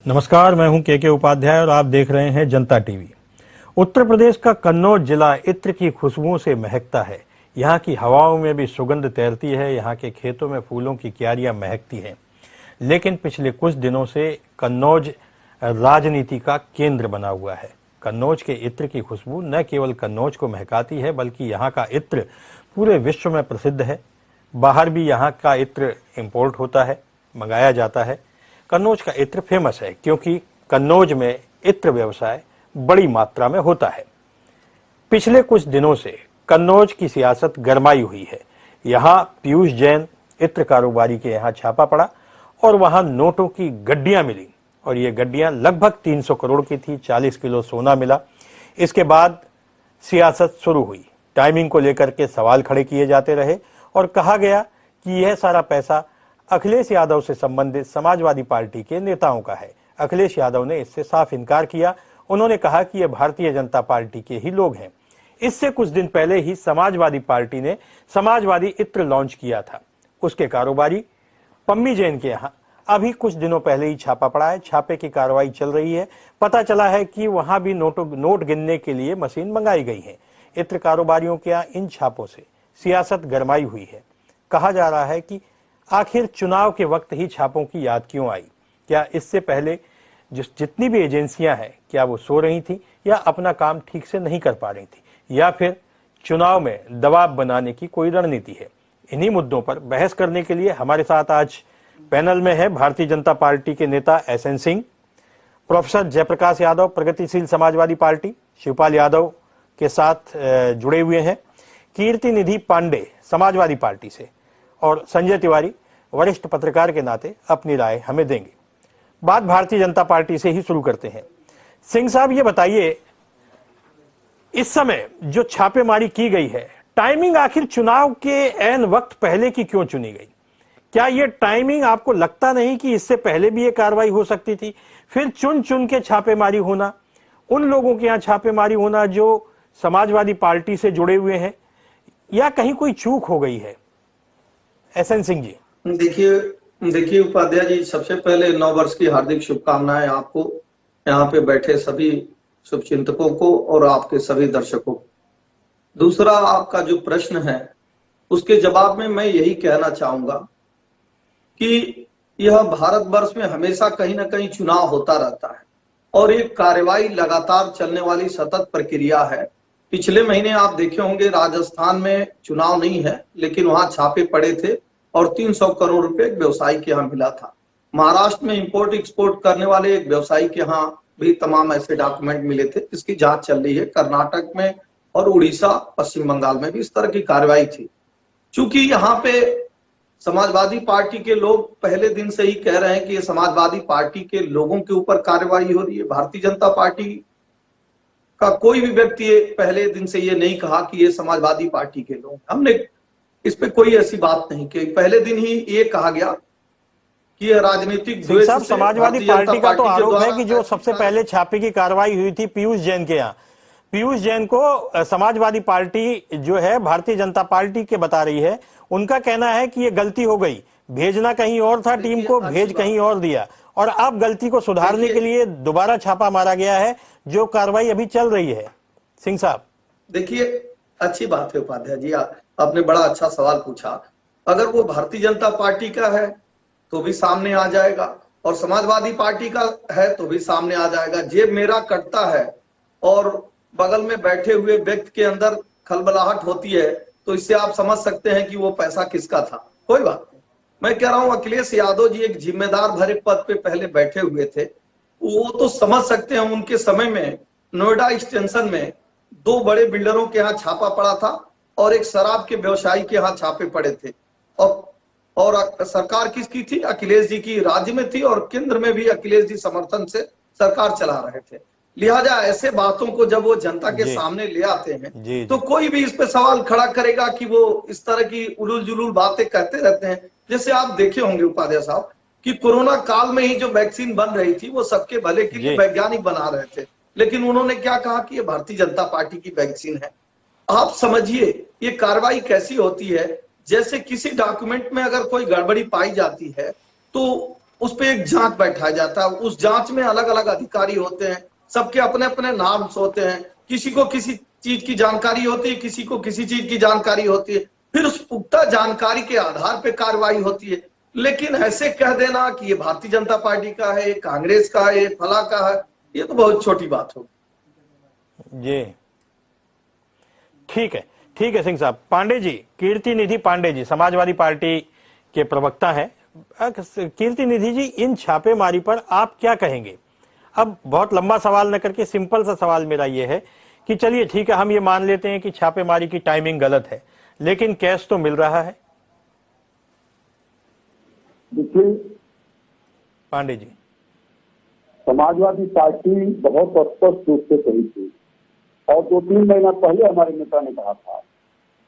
नमस्कार, मैं हूं के उपाध्याय और आप देख रहे हैं जनता टीवी। उत्तर प्रदेश का कन्नौज जिला इत्र की खुशबुओं से महकता है। यहाँ की हवाओं में भी सुगंध तैरती है, यहाँ के खेतों में फूलों की क्यारियां महकती हैं। लेकिन पिछले कुछ दिनों से कन्नौज राजनीति का केंद्र बना हुआ है। कन्नौज के इत्र की खुशबू न केवल कन्नौज को महकाती है, बल्कि यहाँ का इत्र पूरे विश्व में प्रसिद्ध है। बाहर भी यहाँ का इत्र इम्पोर्ट होता है, मंगाया जाता है। कन्नौज का इत्र फेमस है क्योंकि कन्नौज में इत्र व्यवसाय बड़ी मात्रा में होता है। पिछले कुछ दिनों से कन्नौज की सियासत गरमाई हुई है। यहाँ पीयूष जैन इत्र कारोबारी के यहाँ छापा पड़ा और वहां नोटों की गड्डियां मिली और ये गड्डियां लगभग 300 करोड़ की थी। 40 किलो सोना मिला। इसके बाद सियासत शुरू हुई। टाइमिंग को लेकर के सवाल खड़े किए जाते रहे और कहा गया कि यह सारा पैसा अखिलेश यादव से संबंधित समाजवादी पार्टी के नेताओं का है। अखिलेश यादव ने इससे साफ इनकार किया। उन्होंने कहा कि यह भारतीय जनता पार्टी के ही लोग हैं। इससे कुछ दिन पहले ही समाजवादी पार्टी ने समाजवादी इत्र लॉन्च किया था। उसके कारोबारी पम्मी जैन के यहाँ अभी कुछ दिनों पहले ही छापा पड़ा है। छापे की कार्रवाई चल रही है। पता चला है कि वहां भी नोट गिनने के लिए मशीन मंगाई गई है। इत्र कारोबारियों के यहाँ इन छापों से सियासत गरमाई हुई है। कहा जा रहा है कि आखिर चुनाव के वक्त ही छापों की याद क्यों आई? क्या इससे पहले जितनी भी एजेंसियां हैं, क्या वो सो रही थी या अपना काम ठीक से नहीं कर पा रही थी, या फिर चुनाव में दबाव बनाने की कोई रणनीति है? इन्हीं मुद्दों पर बहस करने के लिए हमारे साथ आज पैनल में है भारतीय जनता पार्टी के नेता एसएन सिंह, प्रोफेसर जयप्रकाश यादव प्रगतिशील समाजवादी पार्टी शिवपाल यादव के साथ जुड़े हुए हैं, कीर्ति निधि पांडे समाजवादी पार्टी से, और संजय तिवारी वरिष्ठ पत्रकार के नाते अपनी राय हमें देंगे। बात भारतीय जनता पार्टी से ही शुरू करते हैं। सिंह साहब, ये बताइए, इस समय जो छापेमारी की गई है, टाइमिंग आखिर चुनाव के ऐन वक्त पहले की क्यों चुनी गई? क्या ये टाइमिंग आपको लगता नहीं कि इससे पहले भी ये कार्रवाई हो सकती थी? फिर चुन चुन के छापेमारी होना, उन लोगों के यहाँ छापेमारी होना जो समाजवादी पार्टी से जुड़े हुए हैं, या कहीं कोई चूक हो गई है? एसएन सिंह जी। देखिए उपाध्याय जी, सबसे पहले नव वर्ष की हार्दिक शुभकामनाएं आपको, यहाँ पे बैठे सभी शुभचिंतकों को और आपके सभी दर्शकों को। दूसरा, आपका जो प्रश्न है उसके जवाब में मैं यही कहना चाहूंगा कि यह भारतवर्ष में हमेशा कहीं ना कहीं चुनाव होता रहता है और एक कार्यवाही लगातार चलने वाली सतत प्रक्रिया है। पिछले महीने आप देखे होंगे राजस्थान में चुनाव नहीं है लेकिन वहां छापे पड़े थे और 300 करोड़ रुपए एक व्यवसायी के यहाँ मिला था। महाराष्ट्र में इंपोर्ट एक्सपोर्ट करने वाले एक व्यवसायी के यहाँ भी तमाम ऐसे डॉक्यूमेंट मिले थे, जिसकी जांच चल रही है। कर्नाटक में और उड़ीसा, पश्चिम बंगाल में भी इस तरह की कार्रवाई थी। चूंकि यहाँ पे समाजवादी पार्टी के लोग पहले दिन से ही कह रहे हैं कि ये समाजवादी पार्टी के लोगों के ऊपर कार्रवाई हो रही है। भारतीय जनता पार्टी का कोई भी व्यक्ति पहले दिन से ये नहीं कहा कि ये समाजवादी पार्टी के लोग, हमने इस पे कोई ऐसी बात नहीं की। पहले दिन ही ये कहा गया कि ये राजनीतिक द्वेष से समाजवादी पार्टी का तो आरोप है कि जो सबसे पहले छापे की कार्रवाई हुई थी पीयूष जैन के यहाँ, पीयूष जैन को समाजवादी पार्टी जो है भारतीय जनता पार्टी के बता रही है। उनका कहना है कि ये गलती हो गई, भेजना कहीं और था, टीम को भेज कहीं और दिया, और अब गलती को सुधारने के लिए दोबारा छापा मारा गया है, जो कार्रवाई अभी चल रही है। सिंह साहब, देखिए, अच्छी बात है उपाध्याय जी, आपने बड़ा अच्छा सवाल पूछा। अगर वो भारतीय जनता पार्टी का है तो भी सामने आ जाएगा और समाजवादी पार्टी का है तो भी सामने आ जाएगा। जेब मेरा कटता है और बगल में बैठे हुए व्यक्ति के अंदर खलबलाहट होती है, तो इससे आप समझ सकते हैं कि वो पैसा किसका था। कोई बात नहीं, मैं कह रहा हूं अखिलेश यादव जी एक जिम्मेदार भरे पद पे पहले बैठे हुए थे, वो तो समझ सकते हैं। उनके समय में नोएडा एक्सटेंशन में 2 बड़े बिल्डरों के यहाँ छापा पड़ा था और एक शराब के व्यवसायी के यहाँ छापे पड़े थे। और सरकार किसकी थी? अखिलेश जी की राज्य में थी और केंद्र में भी अखिलेश जी समर्थन से सरकार चला रहे थे। लिहाजा ऐसे बातों को जब वो जनता के सामने ले आते हैं तो कोई भी इस पे सवाल खड़ा करेगा कि वो इस तरह की उलूल जुलूल बातें कहते रहते हैं। जैसे आप देखे होंगे उपाध्याय साहब कि कोरोना काल में ही जो वैक्सीन बन रही थी वो सबके भले के लिए वैज्ञानिक बना रहे थे, लेकिन उन्होंने क्या कहा कि ये भारतीय जनता पार्टी की वैक्सीन है। आप समझिए ये कार्रवाई कैसी होती है। जैसे किसी डॉक्यूमेंट में अगर कोई गड़बड़ी पाई जाती है तो उस पे एक जांच बैठाया जाता है। उस जांच में अलग अलग अधिकारी होते हैं, सबके अपने अपने नाम होते हैं, किसी को किसी चीज की जानकारी होती है, किसी को किसी चीज की जानकारी होती है, फिर उस पुख्ता जानकारी के आधार पर कार्रवाई होती है। लेकिन ऐसे कह देना कि ये भारतीय जनता पार्टी का है, कांग्रेस का है, फला का है, ये तो बहुत छोटी बात होगी। जी ठीक है सिंह साहब। पांडे जी, कीर्ति निधि पांडे जी समाजवादी पार्टी के प्रवक्ता हैं। कीर्ति निधि जी, इन छापेमारी पर आप क्या कहेंगे? अब बहुत लंबा सवाल न करके सिंपल सा सवाल मेरा ये है कि चलिए ठीक है, हम ये मान लेते हैं कि छापेमारी की टाइमिंग गलत है, लेकिन कैश तो मिल रहा है। देखिए पांडे जी, समाजवादी पार्टी बहुत स्पष्ट रूप से कही थी और 2-3 महीना पहले हमारे नेता ने कहा था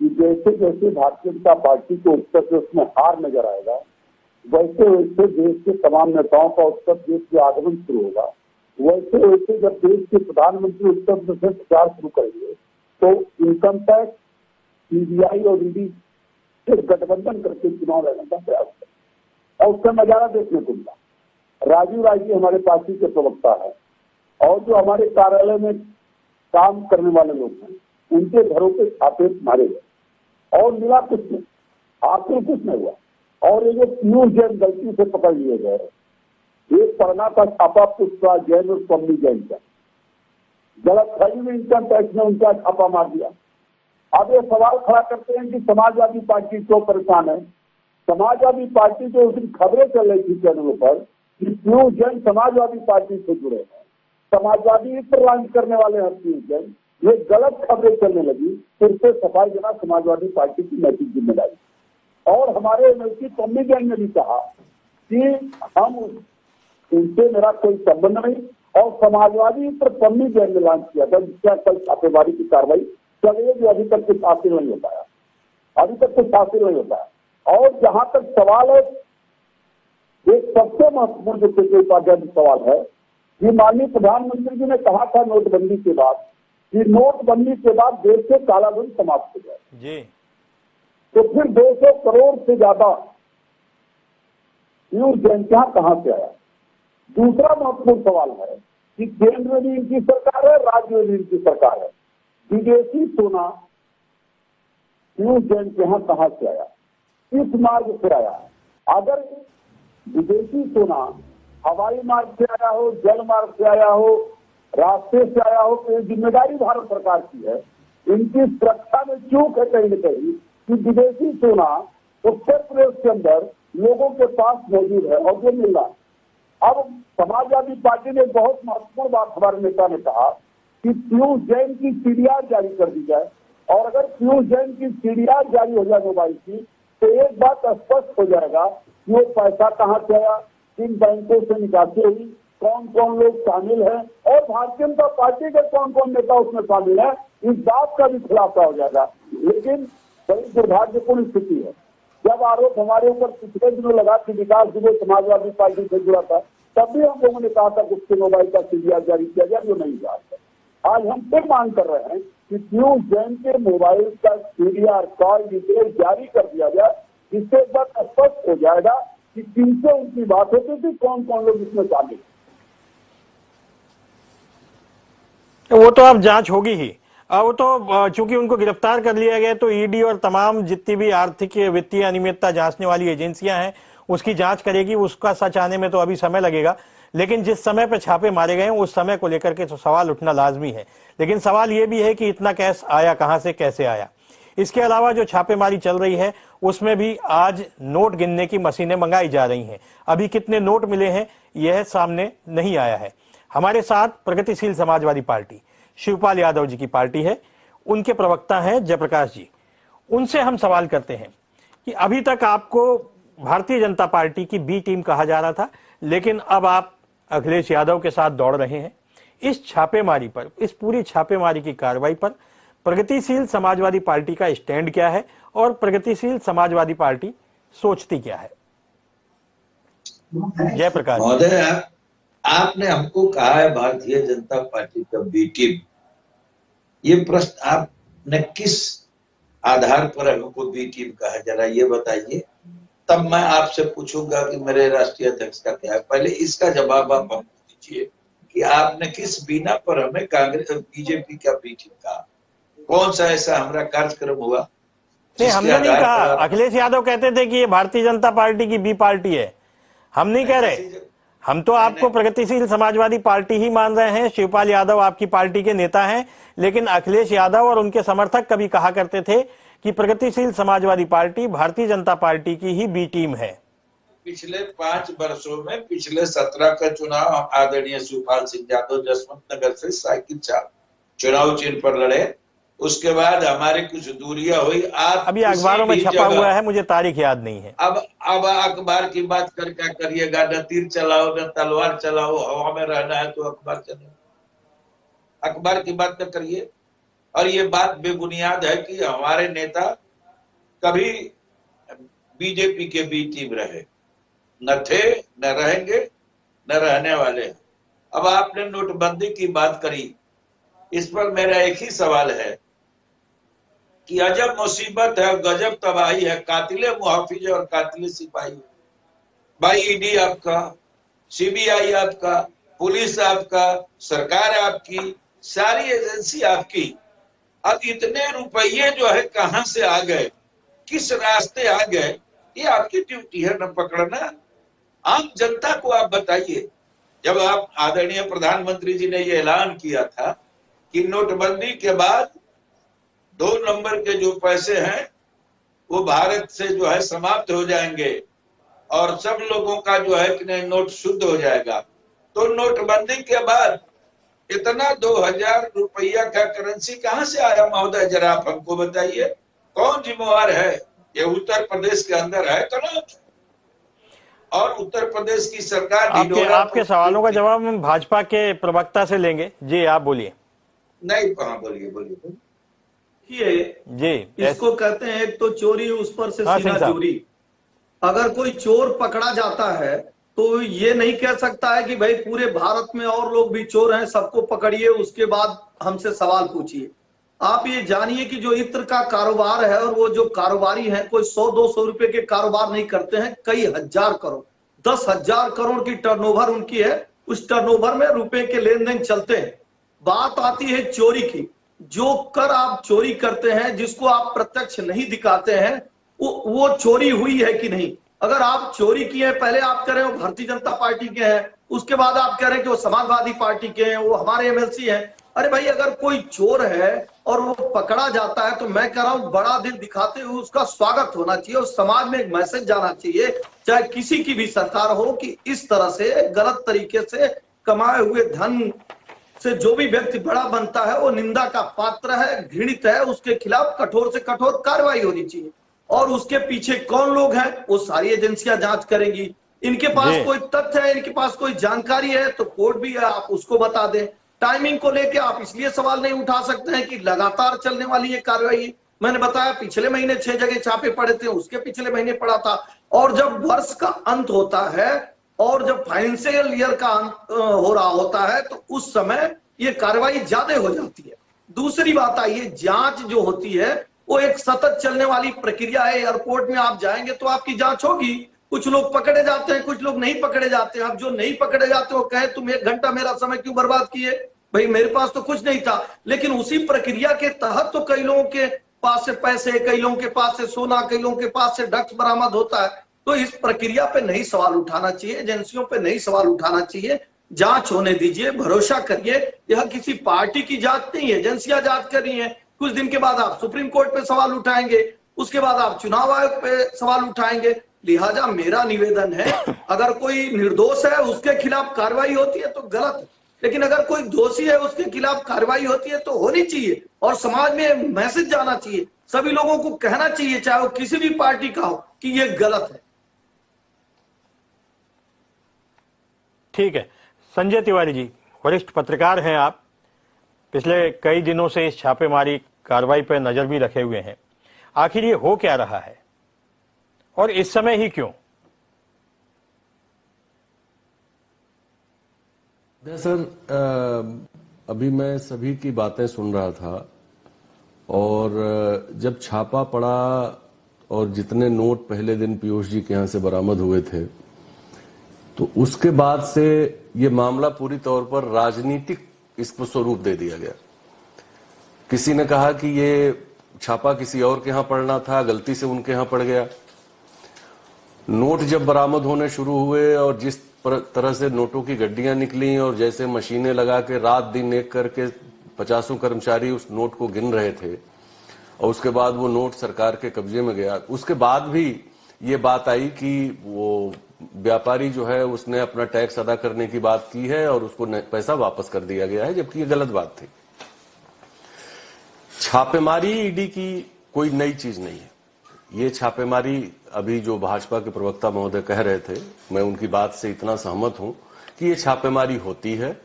कि जैसे जैसे भारतीय जनता पार्टी को उत्तर प्रदेश में हार नजर आएगा, वैसे वैसे देश के तमाम नेताओं का उत्तर प्रदेश में आगमन शुरू होगा। वैसे वैसे जब देश के प्रधानमंत्री उत्तर प्रदेश में प्रचार शुरू करेंगे तो इनकम टैक्स, सीबीआई और ईडी से गठबंधन करके चुनाव लड़ने का प्रयास करें और उसका नजारा देखने को मिला। राजीव राय जी हमारे पार्टी के प्रवक्ता है और जो हमारे कार्यालय में काम करने वाले लोग हैं, उनके घरों पे छापे मारे गए और मिला कुछ नहीं, आखिर कुछ नहीं हुआ। और ये जो पीयूष जैन गलती से पकड़ लिए गए, एक पढ़ना का छापा पुष्पा जैन और पम्मी जैन का, गलत खरीद में इनकम टैक्स ने उनका छापा मार दिया। अब ये सवाल खड़ा करते हैं कि समाजवादी पार्टी क्यों परेशान है। समाजवादी पार्टी जो उस दिन खबरें चल रही थी चैनलों पर कि पीयूष जैन समाजवादी पार्टी से जुड़े हैं, समाजवादी पर लॉन्च करने वाले हैं पीयूष जैन, ये गलत खबरें चलने लगी, फिर से सफाई देना समाजवादी पार्टी की नैतिक जिम्मेदारी। और हमारे एमएलसी पम्मी जैन ने भी कहा कि हम उनसे मेरा कोई संबंध नहीं, और समाजवादी पर पम्मी जैन ने लॉन्च किया था जिसका कल छापेमारी की कार्रवाई चल रही है, जो अभी तक कुछ हासिल नहीं हो पाया, अभी तक कुछ हासिल नहीं होता है। और जहां तक सवाल है, एक सबसे महत्वपूर्ण जो केंद्रीय उपाध्याय सवाल है कि माननीय प्रधानमंत्री जी ने कहा था नोटबंदी के बाद कि नोटबंदी के बाद देश से कालाधन समाप्त हो जाए जी, तो फिर 200 करोड़ से ज्यादा पीयूष जैन कहां से आया। दूसरा महत्वपूर्ण सवाल है कि केंद्र में भी इनकी सरकार है, राज्य में भी इनकी सरकार है, विदेशी सोना पीयूष जैन के यहाँ कहां से आया, किस मार्ग से आया। अगर विदेशी सोना हवाई मार्ग से आया हो, जल मार्ग से आया हो, रास्ते से आया हो, तो ये जिम्मेदारी भारत सरकार की है। इनकी सुरक्षा में चूक है कहीं न कहीं कि विदेशी सोना उत्तर प्रदेश के अंदर लोगों के पास मौजूद है और जो मिल रहा है। अब समाजवादी पार्टी ने बहुत महत्वपूर्ण बात हमारे नेता ने कहा कि पीयूष जैन की सीडीआर जारी कर दी जाए, और अगर पीयूष जैन की सीडीआर जारी हो जाए मोबाइल की, तो एक बात स्पष्ट हो जाएगा कि वो पैसा कहां से आया, किन बैंकों से निकासी हुई, कौन कौन लोग शामिल हैं और भारतीय जनता पार्टी के कौन कौन नेता उसमें शामिल है, इस बात का भी खुलासा हो जाएगा। लेकिन बड़ी दुर्भाग्यपूर्ण स्थिति है, जब आरोप हमारे ऊपर पिछले दिनों लगा कि विकास दुबे समाजवादी पार्टी से जुड़ा था, तब भी हम लोगों ने कहा था कि उसके मोबाइल का सीडीआर जारी किया जाए, जो नहीं हुआ है। आज हम फिर मांग कर रहे हैं कि पीयूष जैन के मोबाइल का सीडीआर कॉल डिटेल जारी कर दिया जाए, जिससे एक बात स्पष्ट हो जाएगा कि किनसे उनकी बात होती थी, कौन कौन लोग इसमें शामिल। वो तो अब जांच होगी ही। वो तो चूंकि उनको गिरफ्तार कर लिया गया, तो ईडी और तमाम जितनी भी आर्थिक वित्तीय अनियमितता जांचने वाली एजेंसियां हैं उसकी जांच करेगी। उसका सच आने में तो अभी समय लगेगा, लेकिन जिस समय पर छापे मारे गए उस समय को लेकर के तो सवाल उठना लाजमी है। लेकिन सवाल ये भी है कि इतना कैश आया कहां से, कैसे आया। इसके अलावा जो छापेमारी चल रही है उसमें भी आज नोट गिनने की मशीनें मंगाई जा रही हैं। अभी कितने नोट मिले हैं यह सामने नहीं आया है। हमारे साथ प्रगतिशील समाजवादी पार्टी, शिवपाल यादव जी की पार्टी है, उनके प्रवक्ता हैं जयप्रकाश जी। उनसे हम सवाल करते हैं कि अभी तक आपको भारतीय जनता पार्टी की बी टीम कहा जा रहा था, लेकिन अब आप अखिलेश यादव के साथ दौड़ रहे हैं। इस छापेमारी पर, इस पूरी छापेमारी की कार्रवाई पर प्रगतिशील समाजवादी पार्टी का स्टैंड क्या है और प्रगतिशील समाजवादी पार्टी सोचती क्या है? जयप्रकाश महोदय, आपने हमको कहा है भारतीय जनता पार्टी का बी टीम। ये प्रश्न आपने किस आधार पर हमको बी टीम कहा, जरा ये बताइए। तब मैं आपसे पूछूंगा कि मेरे राष्ट्रीय अध्यक्ष का क्या है। पहले इसका जवाब आप हमको दीजिए कि आपने किस बिना पर हमें कांग्रेस बीजेपी का बी टीम कहा? कौन सा ऐसा हमारा कार्यक्रम हुआ नहीं, जिसके हमने नहीं आधार कहा। पर आप अखिलेश यादव कहते थे कि ये भारतीय जनता पार्टी की बी पार्टी है। हम नहीं कह रहे। हम तो आपको प्रगतिशील समाजवादी पार्टी ही मान रहे हैं। शिवपाल यादव आपकी पार्टी के नेता हैं, लेकिन अखिलेश यादव और उनके समर्थक कभी कहा करते थे कि प्रगतिशील समाजवादी पार्टी भारतीय जनता पार्टी की ही बी टीम है। पिछले 5 वर्षों में पिछले 17 का चुनाव आदरणीय शिवपाल सिंह यादव जसवंत नगर से साइकिल चुनाव चिन्ह पर लड़े। उसके बाद हमारी कुछ दूरियां हुई। आप अभी अखबारों में छपा हुआ है, मुझे तारीख याद नहीं है। अब अखबार की बात कर क्या करिएगा? न तीर चलाओ न तलवार चलाओ, हवा में रहना है तो अखबार चलाओ। अखबार की बात न करिए। और ये बात बेबुनियाद है कि हमारे नेता कभी बीजेपी के बी टीम रहे न थे, न रहेंगे, न रहने वाले। अब आपने नोटबंदी की बात करी, इस पर मेरा एक ही सवाल है कि अजब मुसीबत है, गजब तबाही है। कातिले मुहाफिज और कातिले सिपाही, भाई ईडी आपका, सीबीआई आपका, पुलिस आपका, सरकार आपकी, सारी एजेंसी आपकी। अब इतने रुपये जो है कहां से आ गए, किस रास्ते आ गए? ये आपकी ड्यूटी है न पकड़ना। आम जनता को आप बताइए। जब आप आदरणीय प्रधानमंत्री जी ने ये ऐलान किया था कि नोटबंदी के बाद 2 नंबर के जो पैसे हैं वो भारत से जो है समाप्त हो जाएंगे और सब लोगों का जो है कि नोट शुद्ध हो जाएगा, तो नोटबंदी के बाद इतना 2000 रुपया का करेंसी कहां से आया महोदय? जरा आप हमको बताइए। कौन जिम्मेवार है? ये उत्तर प्रदेश के अंदर है तो और उत्तर प्रदेश की सरकार आपके सवालों का जवाब हम भाजपा के प्रवक्ता से लेंगे। जी आप बोलिए। नहीं, कहाँ बोलिए बोलिए जी। इसको कहते हैं एक तो चोरी, उस पर से सीना चोरी। अगर कोई चोर पकड़ा जाता है तो ये नहीं कह सकता है कि भाई पूरे भारत में और लोग भी चोर हैं, सबको पकड़िए उसके बाद हमसे सवाल पूछिए। आप ये जानिए कि जो इत्र का कारोबार है और वो जो कारोबारी हैं कोई 100-200 रुपए के कारोबार नहीं करते हैं, कई हजार करोड़, 10,000 करोड़ की टर्नओवर उनकी है। उस टर्नओवर में रुपए के लेन देन चलते हैं। बात आती है चोरी की। जो कर आप चोरी करते हैं, जिसको आप प्रत्यक्ष नहीं दिखाते हैं, वो चोरी हुई है कि नहीं। अगर आप चोरी किए हैं, पहले आप कह रहे हो भारतीय जनता पार्टी के हैं, उसके बाद आप कह रहे हैं कि वो समाजवादी पार्टी के हैं, वो हमारे एमएलसी हैं। अरे भाई, अगर कोई चोर है और वो पकड़ा जाता है तो मैं कह रहा हूं बड़ा दिल दिखाते हुए उसका स्वागत होना चाहिए और समाज में एक मैसेज जाना चाहिए, चाहे किसी की भी सरकार हो, कि इस तरह से गलत तरीके से कमाए हुए धन से जो भी व्यक्ति बड़ा बनता है वो निंदा का पात्र है, घृणित है। उसके खिलाफ कठोर से कठोर कार्रवाई होनी चाहिए। और उसके पीछे कौन लोग हैं वो सारी एजेंसियां जांच करेंगी। इनके पास कोई तथ्य है, इनके पास कोई जानकारी है तो कोर्ट भी है, आप उसको बता दें। टाइमिंग को लेके आप इसलिए सवाल नहीं उठा सकते हैं कि लगातार चलने वाली ये कार्रवाई। मैंने बताया पिछले महीने 6 जगह छापे पड़े थे, उसके पिछले महीने पड़ा था। और जब वर्ष का अंत होता है और जब फाइनेंशियल ईयर का अंत हो रहा होता है तो उस समय ये कार्रवाई ज्यादा हो जाती है। दूसरी बात आई है, जांच जो होती है वो एक सतत चलने वाली प्रक्रिया है। एयरपोर्ट में आप जाएंगे तो आपकी जांच होगी। कुछ लोग पकड़े जाते हैं, कुछ लोग नहीं पकड़े जाते हैं। अब जो नहीं पकड़े जाते वो कहे तुम 1 घंटा मेरा समय क्यों बर्बाद किए? भाई मेरे पास तो कुछ नहीं था। लेकिन उसी प्रक्रिया के तहत तो कई लोगों के पास से पैसे, कई लोगों के पास से सोना, कई लोगों के पास से ड्रग्स बरामद होता है। तो इस प्रक्रिया पे नहीं सवाल उठाना चाहिए, एजेंसियों पे नहीं सवाल उठाना चाहिए। जांच होने दीजिए, भरोसा करिए। यह किसी पार्टी की जांच नहीं है, एजेंसियां जांच कर रही हैं। कुछ दिन के बाद आप सुप्रीम कोर्ट पे सवाल उठाएंगे, उसके बाद आप चुनाव आयोग पे सवाल उठाएंगे। लिहाजा मेरा निवेदन है, अगर कोई निर्दोष है उसके खिलाफ कार्रवाई होती है तो गलत है, लेकिन अगर कोई दोषी है उसके खिलाफ कार्रवाई होती है तो होनी चाहिए। और समाज में मैसेज जाना चाहिए, सभी लोगों को कहना चाहिए, चाहे वो किसी भी पार्टी का हो, कि ये गलत है। ठीक है। संजय तिवारी जी, वरिष्ठ पत्रकार हैं आप, पिछले कई दिनों से इस छापेमारी कार्रवाई पर नजर भी रखे हुए हैं। आखिर ये हो क्या रहा है और इस समय ही क्यों? दरअसल अभी मैं सभी की बातें सुन रहा था और जब छापा पड़ा और जितने नोट पहले दिन पीयूष जी के यहां से बरामद हुए थे, तो उसके बाद से ये मामला पूरी तौर पर राजनीतिक इसको स्वरूप दे दिया गया। किसी ने कहा कि ये छापा किसी और के यहां पड़ना था, गलती से उनके यहां पड़ गया। नोट जब बरामद होने शुरू हुए और जिस तरह से नोटों की गड्डियां निकली और जैसे मशीनें लगा के रात दिन एक करके 50 कर्मचारी उस नोट को गिन रहे थे और उसके बाद वो नोट सरकार के कब्जे में गया, उसके बाद भी ये बात आई कि वो व्यापारी जो है उसने अपना टैक्स अदा करने की बात की है और उसको पैसा वापस कर दिया गया है, जबकि ये गलत बात थी। छापेमारी ईडी की कोई नई चीज नहीं है। ये छापेमारी अभी जो भाजपा के प्रवक्ता महोदय कह रहे थे, मैं उनकी बात से इतना सहमत हूं कि ये छापेमारी होती है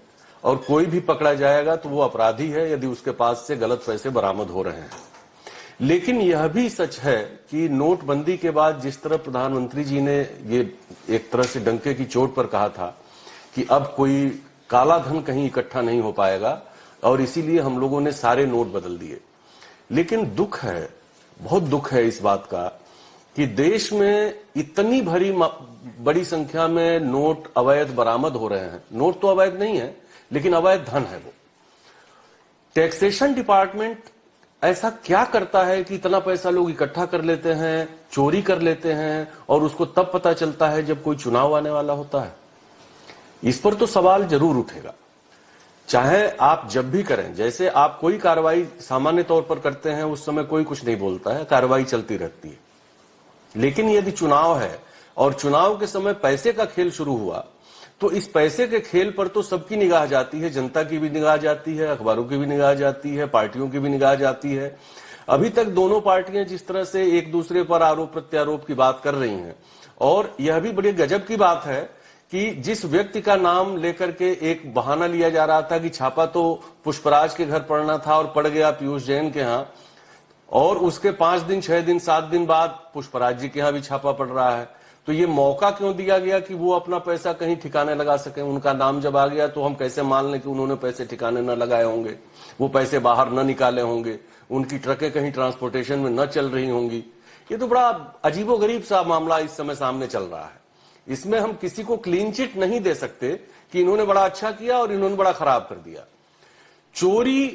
और कोई भी पकड़ा जाएगा तो वो अपराधी है यदि उसके पास से गलत पैसे बरामद हो रहे हैं। लेकिन यह भी सच है कि नोटबंदी के बाद जिस तरह प्रधानमंत्री जी ने ये एक तरह से डंके की चोट पर कहा था कि अब कोई काला धन कहीं इकट्ठा नहीं हो पाएगा और इसीलिए हम लोगों ने सारे नोट बदल दिए। लेकिन दुख है, बहुत दुख है इस बात का कि देश में इतनी बड़ी संख्या में नोट अवैध बरामद हो रहे हैं। नोट तो अवैध नहीं है, लेकिन अवैध धन है वो। टैक्सेशन डिपार्टमेंट ऐसा क्या करता है कि इतना पैसा लोग इकट्ठा कर लेते हैं, चोरी कर लेते हैं और उसको तब पता चलता है जब कोई चुनाव आने वाला होता है। इस पर तो सवाल जरूर उठेगा, चाहे आप जब भी करें। जैसे आप कोई कार्रवाई सामान्य तौर पर करते हैं उस समय कोई कुछ नहीं बोलता है, कार्रवाई चलती रहती है। लेकिन यदि चुनाव है और चुनाव के समय पैसे का खेल शुरू हुआ तो इस पैसे के खेल पर तो सबकी निगाह जाती है, जनता की भी निगाह जाती है, अखबारों की भी निगाह जाती है, पार्टियों की भी निगाह जाती है। अभी तक दोनों पार्टियां जिस तरह से एक दूसरे पर आरोप प्रत्यारोप की बात कर रही हैं, और यह भी बड़ी गजब की बात है कि जिस व्यक्ति का नाम लेकर के एक बहाना लिया जा रहा था कि छापा तो पुष्पराज के घर पड़ना था और पड़ गया पीयूष जैन के यहां, और उसके 5 दिन 6 दिन 7 दिन बाद पुष्पराज जी के यहां भी छापा पड़ रहा है। तो ये मौका क्यों दिया गया कि वो अपना पैसा कहीं ठिकाने लगा सके? उनका नाम जब आ गया तो हम कैसे मान लें कि उन्होंने पैसे ठिकाने न लगाए होंगे, वो पैसे बाहर न निकाले होंगे, उनकी ट्रकें कहीं ट्रांसपोर्टेशन में न चल रही होंगी। ये तो बड़ा अजीबोगरीब सा मामला इस समय सामने चल रहा है। इसमें हम किसी को क्लीन चिट नहीं दे सकते कि इन्होंने बड़ा अच्छा किया और इन्होंने बड़ा खराब कर दिया। चोरी,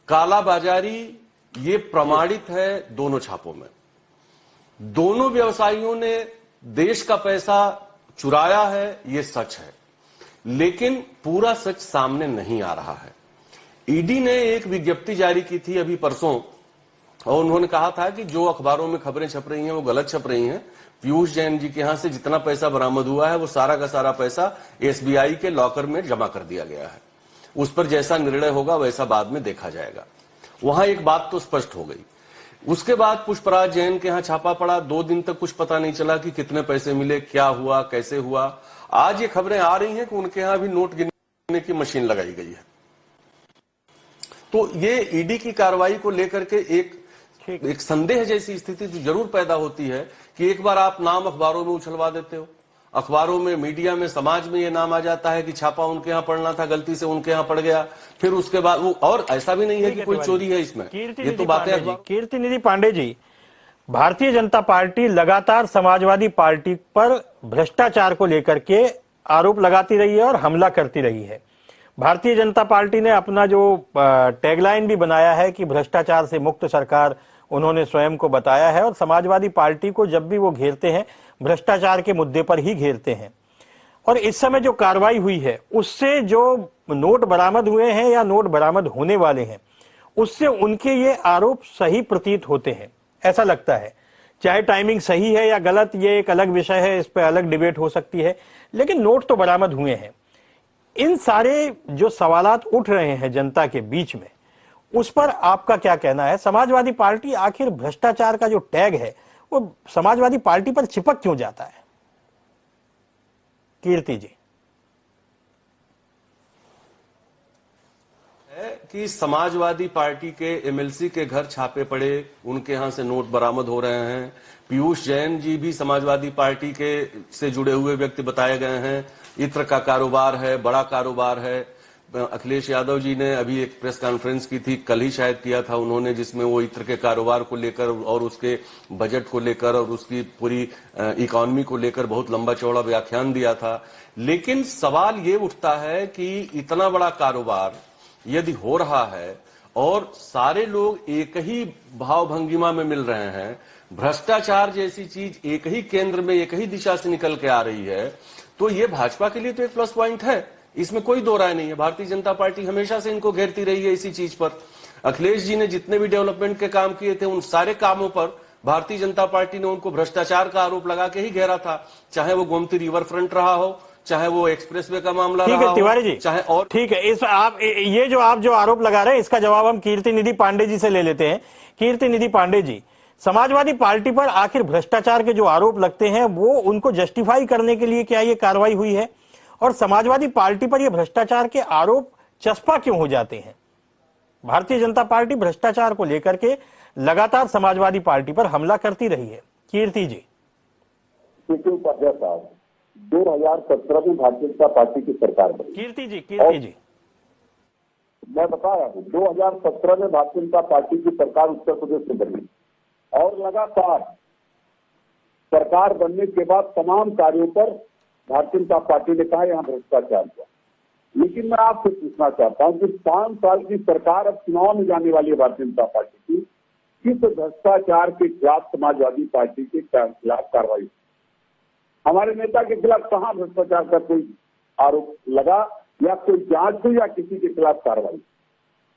कालाबाजारी ये प्रमाणित है दोनों छापों में। दोनों व्यवसायियों ने देश का पैसा चुराया है, ये सच है, लेकिन पूरा सच सामने नहीं आ रहा है। ईडी ने एक विज्ञप्ति जारी की थी अभी परसों और उन्होंने कहा था कि जो अखबारों में खबरें छप रही हैं वो गलत छप रही हैं। पीयूष जैन जी के यहां से जितना पैसा बरामद हुआ है वो सारा का सारा पैसा एसबीआई के लॉकर में जमा कर दिया गया है। उस पर जैसा निर्णय होगा वैसा बाद में देखा जाएगा। वहां एक बात तो स्पष्ट हो गई। उसके बाद पुष्पराज जैन के यहां छापा पड़ा, 2 दिन तक कुछ पता नहीं चला कि कितने पैसे मिले, क्या हुआ, कैसे हुआ। आज ये खबरें आ रही हैं कि उनके यहां भी नोट गिनने की मशीन लगाई गई है। तो ये ईडी की कार्रवाई को लेकर के एक संदेह जैसी स्थिति तो जरूर पैदा होती है कि एक बार आप नाम अखबारों में उछलवा देते हो, अखबारों में, मीडिया में, समाज में ये नाम आ जाता है कि छापा उनके यहाँ पड़ना था, गलती से उनके यहाँ पड़ गया, फिर उसके बाद वो, और ऐसा भी नहीं है कि कोई चोरी है इसमें। ये तो बातें कीर्तिनिधि पांडे जी, भारतीय जनता पार्टी लगातार समाजवादी पार्टी पर भ्रष्टाचार को लेकर के आरोप लगाती रही है और हमला करती रही है। भारतीय जनता पार्टी ने अपना जो टैगलाइन भी बनाया है कि भ्रष्टाचार से मुक्त सरकार उन्होंने स्वयं को बताया है, और समाजवादी पार्टी को जब भी वो घेरते हैं भ्रष्टाचार के मुद्दे पर ही घेरते हैं। और इस समय जो कार्रवाई हुई है उससे जो नोट बरामद हुए हैं या नोट बरामद होने वाले हैं उससे उनके ये आरोप सही प्रतीत होते हैं, ऐसा लगता है। चाहे टाइमिंग सही है या गलत ये एक अलग विषय है, इस पर अलग डिबेट हो सकती है, लेकिन नोट तो बरामद हुए हैं। इन सारे जो सवालात उठ रहे हैं जनता के बीच में, उस पर आपका क्या कहना है? समाजवादी पार्टी आखिर भ्रष्टाचार का जो टैग है वो समाजवादी पार्टी पर चिपक क्यों जाता है? कीर्ति जी। है कि समाजवादी पार्टी के एमएलसी के घर छापे पड़े, उनके यहां से नोट बरामद हो रहे हैं। पीयूष जैन जी भी समाजवादी पार्टी के से जुड़े हुए व्यक्ति बताए गए हैं। इत्र का कारोबार है, बड़ा कारोबार है। अखिलेश यादव जी ने अभी एक प्रेस कॉन्फ्रेंस की थी, कल ही शायद किया था उन्होंने, जिसमें वो इत्र के कारोबार को लेकर और उसके बजट को लेकर और उसकी पूरी इकोनॉमी को लेकर बहुत लंबा चौड़ा व्याख्यान दिया था। लेकिन सवाल ये उठता है कि इतना बड़ा कारोबार यदि हो रहा है और सारे लोग एक ही भाव भंगिमा में मिल रहे हैं, भ्रष्टाचार जैसी चीज एक ही केंद्र में एक ही दिशा से निकल के आ रही है, तो ये भाजपा के लिए तो एक प्लस पॉइंट है, इसमें कोई दो राय नहीं है। भारतीय जनता पार्टी हमेशा से इनको घेरती रही है इसी चीज पर। अखिलेश जी ने जितने भी डेवलपमेंट के काम किए थे, उन सारे कामों पर भारतीय जनता पार्टी ने उनको भ्रष्टाचार का आरोप लगा के ही घेरा था, चाहे वो गोमती रिवर फ्रंट रहा हो, चाहे वो एक्सप्रेसवे का मामला रहा हो। ठीक है तिवारी जी, चाहे और ठीक है, इस आप जो आरोप लगा रहे हैं, इसका जवाब हम कीर्ति निधि पांडे जी से ले लेते हैं। कीर्ति निधि पांडे जी, समाजवादी पार्टी पर आखिर भ्रष्टाचार के जो आरोप लगते हैं वो उनको जस्टिफाई करने के लिए क्या ये कार्रवाई हुई है, और समाजवादी पार्टी पर ये भ्रष्टाचार के आरोप चस्पा क्यों हो जाते हैं? भारतीय जनता पार्टी भ्रष्टाचार को लेकर के लगातार समाजवादी पार्टी पर हमला करती रही है। कीर्ति जी। देखिए उपाध्याय साहब, 2017 में भारतीय जनता पार्टी की सरकार बनी। कीर्ति जी, मैं बता रहा हूँ, 2017 में भारतीय जनता पार्टी की सरकार उत्तर प्रदेश में बनी और लगातार सरकार बनने के बाद तमाम कार्यों पर भारतीय जनता पार्टी ने कहा यहाँ भ्रष्टाचार हुआ। लेकिन मैं आपसे पूछना चाहता हूँ कि 5 साल की सरकार अब चुनाव में जाने वाली है भारतीय जनता पार्टी की, किस भ्रष्टाचार के खिलाफ समाजवादी पार्टी के खिलाफ कार्रवाई? हमारे नेता के खिलाफ कहाँ भ्रष्टाचार का कोई आरोप लगा या कोई जांच हुई या किसी के खिलाफ कार्रवाई?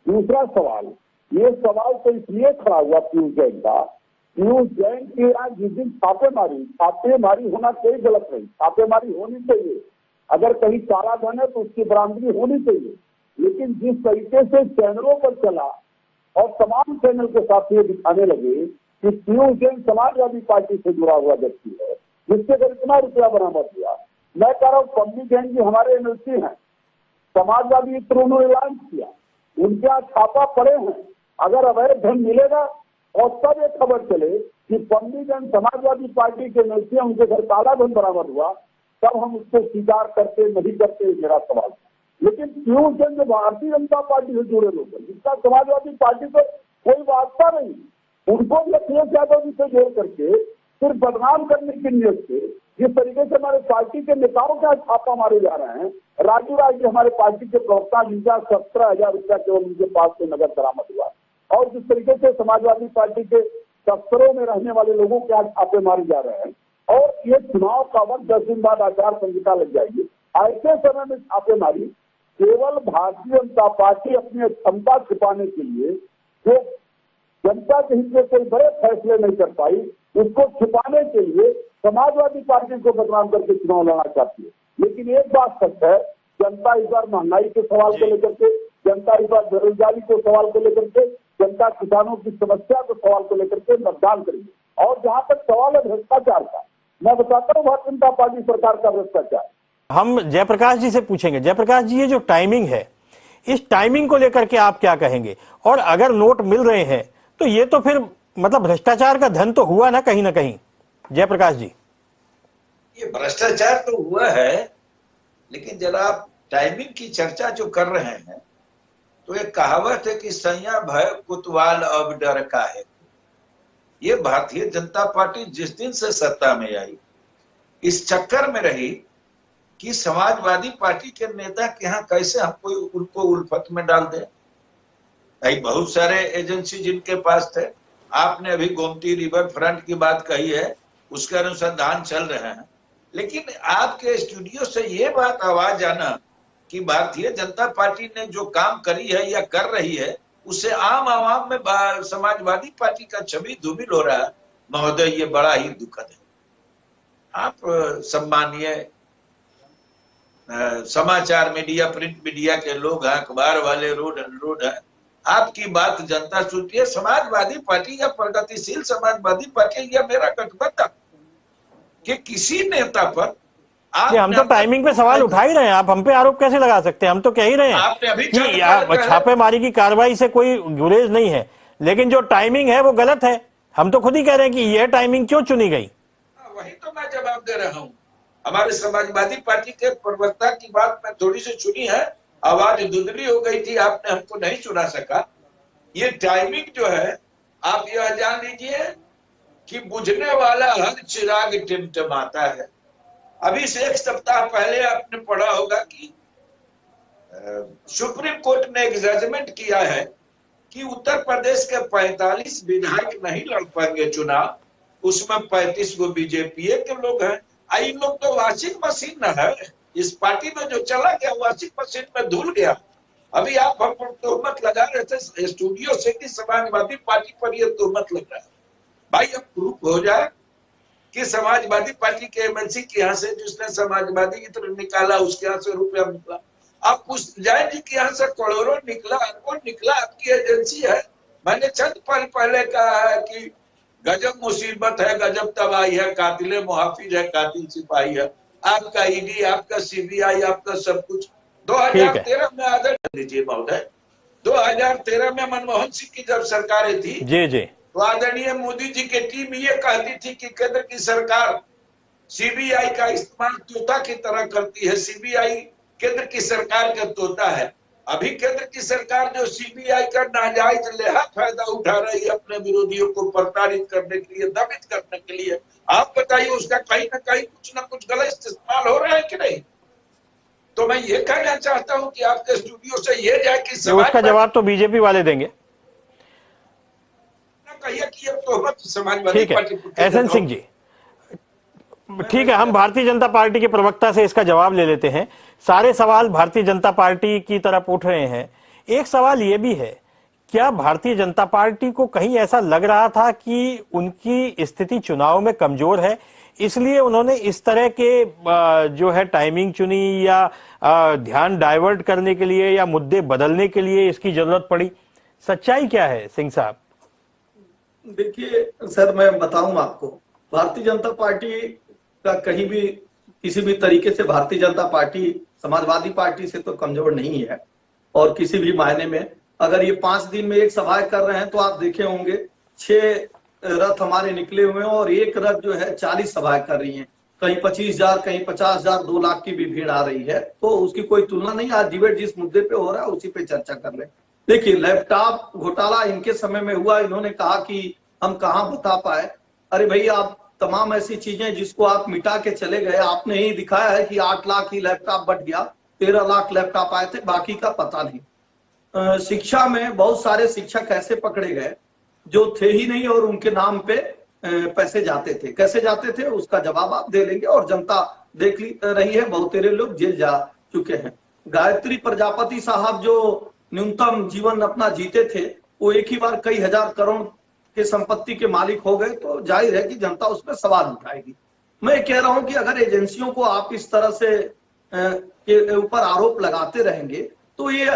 दूसरा सवाल, ये सवाल तो इसलिए खड़ा हुआ पीयूष जैन का, पीयूष जैन के यहाँ जिस दिन छापेमारी होना कोई गलत नहीं, छापेमारी होनी चाहिए। अगर कहीं काला धन है तो उसकी बरामदगी होनी चाहिए। लेकिन जिस तरीके से चैनलों पर चला और तमाम चैनल के साथ ये दिखाने लगे कि पीयूष जैन समाजवादी पार्टी से जुड़ा हुआ व्यक्ति है, जिसके अगर इतना रुपया बरामद हुआ। मैं कह रहा हूँ पम्मी जैन जी हमारे एमएलसी हैं, समाजवादी इत्र उन्होंने लॉन्च किया, उनके यहाँ छापा पड़े हैं। अगर अवैध धन मिलेगा और तब एक खबर चले कि पम्मी जैन समाजवादी पार्टी के एमएलसी, उनके घर काला धन बरामद हुआ, तब हम उसको स्वीकार करते नहीं करते, मेरा सवाल। लेकिन पीयूष जैन जो भारतीय जनता पार्टी से जुड़े लोग हैं, जिसका समाजवादी पार्टी से कोई वास्ता नहीं, उनको भी अखिलेश यादव जी से जोड़ करके सिर्फ बदनाम करने की नियत से जिस तरीके से हमारे पार्टी के नेताओं का छापा मारे जा रहे हैं। राजू राय जी हमारे पार्टी के प्रवक्ता, जिनका 17,000 रुपया केवल उनके पास से नगद बरामद हुआ, और जिस तरीके से समाजवादी पार्टी के दफ्तरों में रहने वाले लोगों के आज छापे मारे जा रहे हैं, और ये चुनाव का वक्त 10 दिन बाद आचार संहिता लग जाएगी। ऐसे समय में छापेमारी केवल भारतीय जनता पार्टी अपनी क्षमता छिपाने के लिए, जो जनता के हित में कोई बड़े फैसले नहीं कर पाई, उसको छिपाने के लिए समाजवादी पार्टी को बदनाम करके चुनाव लड़ना चाहती है। लेकिन एक बात सच है, जनता इस बार महंगाई के सवाल को लेकर के, जनता इस बार बेरोजगारी को सवाल को लेकर के, जनता किसानों की समस्या को सवाल को लेकर के मतदान करेंगे। और जहां तक सवाल है भ्रष्टाचार का, मैं बताता हूँ भारतीय जनता पार्टी सरकार का भ्रष्टाचार। हम जयप्रकाश जी से पूछेंगे। जयप्रकाश जी, ये जो टाइमिंग है, इस टाइमिंग को लेकर के आप क्या कहेंगे? और अगर नोट मिल रहे हैं तो ये तो फिर मतलब भ्रष्टाचार का धन तो हुआ ना कहीं। जयप्रकाश जी, ये भ्रष्टाचार तो हुआ है, लेकिन जरा आप टाइमिंग की चर्चा जो कर रहे हैं, तो एक कहावत है कि सैया भय कुतवाल अब डर का है। ये भारतीय जनता पार्टी जिस दिन से सत्ता में आई, इस चक्कर में रही कि समाजवादी पार्टी के नेता के यहाँ कैसे हमको उनको उल्फत में डाल दे। भाई बहुत सारे एजेंसी जिनके पास थे, आपने अभी गोमती रिवर फ्रंट की बात कही है, उसके अनुसंधान चल रहे हैं, लेकिन आपके स्टूडियो से ये बात आवाज आना कि भारतीय जनता पार्टी ने जो काम करी है या कर रही है, उससे आम आवाम में समाजवादी पार्टी का छवि धूमिल हो रहा है, महोदय, ये बड़ा ही दुखद है। आप सम्मानीय समाचार मीडिया, प्रिंट मीडिया के लोग हैं, अखबार वाले, रोड है, आपकी बात जनता सुनती है। समाजवादी पार्टी या प्रगतिशील समाजवादी पार्टी या मेरा गठबंधन कि किसी नेता पर हम तो टाइमिंग पे सवाल उठा ही रहे हैं, आप हम पे आरोप कैसे लगा सकते हैं? हम तो कह ही रहे हैं कि छापेमारी की कार्रवाई से कोई गुरेज नहीं है, लेकिन जो टाइमिंग है वो गलत है। हम तो खुद ही कह रहे हैं कि यह टाइमिंग क्यों चुनी गई। वही तो मैं जवाब दे रहा हूँ। हमारे समाजवादी पार्टी के प्रवक्ता की बात मैं थोड़ी सी सुनी है, आवाज धुंधली हो गई थी, आपने हमको नहीं सुना सका। ये टाइमिंग जो है, आप यह जान लीजिए कि बुझने वाला हर चिराग टिमटिमाता है। अभी से 1 सप्ताह पहले आपने पढ़ा होगा कि सुप्रीम कोर्ट ने एक जजमेंट किया है कि उत्तर प्रदेश के 45 विधायक नहीं लड़ पाएंगे चुनाव, उसमें 35 गो बीजेपी के लोग हैं। इन लोग तो वॉशिंग मशीन न है, इस पार्टी में जो चला गया वॉशिंग मशीन में धुल गया। अभी आप हम पर तोहमत लगा रहे थे स्टूडियो से कि समाजवादी पार्टी पर यह तोहमत लग रहा है। भाई अब प्रूफ हो जाए कि समाजवादी पार्टी के एमएलसी के यहाँ से जिसने समाजवादी की तरफ निकाला उसके यहाँ से रुपया निकला। आप पूछ जाए जी के यहाँ से करोड़ों निकला, अरबों निकला, आपकी एजेंसी है। मैंने चंद पल पहले कहा है कि गजब मुसीबत है, गजब तबाही है, कातिले मुहाफिज है, कातिल सिपाही है। आपका ईडी, आपका सीबीआई, आपका सब कुछ। 2013 में आदरणीय लीजिए महोदय, 2013 में मनमोहन सिंह की जब सरकारें थी जी जी, तो आदरणीय मोदी जी की टीम ये कहती थी कि केंद्र की सरकार सीबीआई का इस्तेमाल तोता की तरह करती है, सीबीआई केंद्र की सरकार का तोता है। अभी केंद्र की सरकार जो सीबीआई का नाजायज लेहा फायदा उठा रही है अपने विरोधियों को प्रताड़ित करने के लिए, दमित करने के लिए, आप बताइए उसका कहीं ना कहीं कुछ ना कुछ गलत इस्तेमाल हो रहा है कि नहीं? तो मैं ये कहना चाहता हूं कि आपके स्टूडियो से ये जाए कि उसका जवाब तो बीजेपी वाले देंगे। कहिए कि ये तोहमत समाजवादी पार्टी को। एसएन सिंह जी, ठीक है, हम भारतीय जनता पार्टी के प्रवक्ता से इसका जवाब ले लेते हैं। सारे सवाल भारतीय जनता पार्टी की तरफ उठ रहे हैं। एक सवाल यह भी है, क्या भारतीय जनता पार्टी को कहीं ऐसा लग रहा था कि उनकी स्थिति चुनाव में कमजोर है, इसलिए उन्होंने इस तरह के जो है टाइमिंग चुनी, या ध्यान डाइवर्ट करने के लिए या मुद्दे बदलने के लिए इसकी जरूरत पड़ी? सच्चाई क्या है सिंह साहब? देखिए सर, मैं बताऊं आपको, भारतीय जनता पार्टी का कहीं भी किसी भी तरीके से भारतीय जनता पार्टी समाजवादी पार्टी से तो कमजोर नहीं है। और किसी भी मायने में अगर ये 5 दिन में एक सभाएं कर रहे हैं तो आप देखे होंगे 6 रथ हमारे निकले हुए हैं और एक रथ जो है 40 सभाएं कर रही हैं। कहीं 25,000, कहीं 50,000, 2 लाख की भी भीड़ आ रही है। तो उसकी कोई तुलना नहीं। आज डिबेट जिस मुद्दे पे हो रहा है उसी पे चर्चा कर ले। देखिए, लैपटॉप घोटाला इनके समय में हुआ, इन्होंने कहा कि हम कहाँ बता पाए। अरे भाई, आप तमाम ऐसी चीजें जिसको आप मिटा के चले गए, आपने ही दिखाया है कि 8 लाख ही लैपटॉप बट गया, 13 लाख लैपटॉप आए थे, बाकी का पता नहीं। शिक्षा में बहुत सारे शिक्षक ऐसे पकड़े गए जो थे ही नहीं और उनके नाम पे पैसे जाते थे। कैसे जाते थे उसका जवाब आप दे लेंगे और जनता देख रही है। बहुत तेरे लोग जेल जा चुके हैं। गायत्री प्रजापति साहब जो न्यूनतम जीवन अपना जीते थे, वो एक ही बार कई हजार करोड़ के संपत्ति के मालिक हो गए। तो जाहिर है कि जनता उसमें सवाल उठाएगी। मैं कह रहा हूं कि अगर एजेंसियों को आप इस तरह से के ऊपर आरोप लगाते रहेंगे तो ये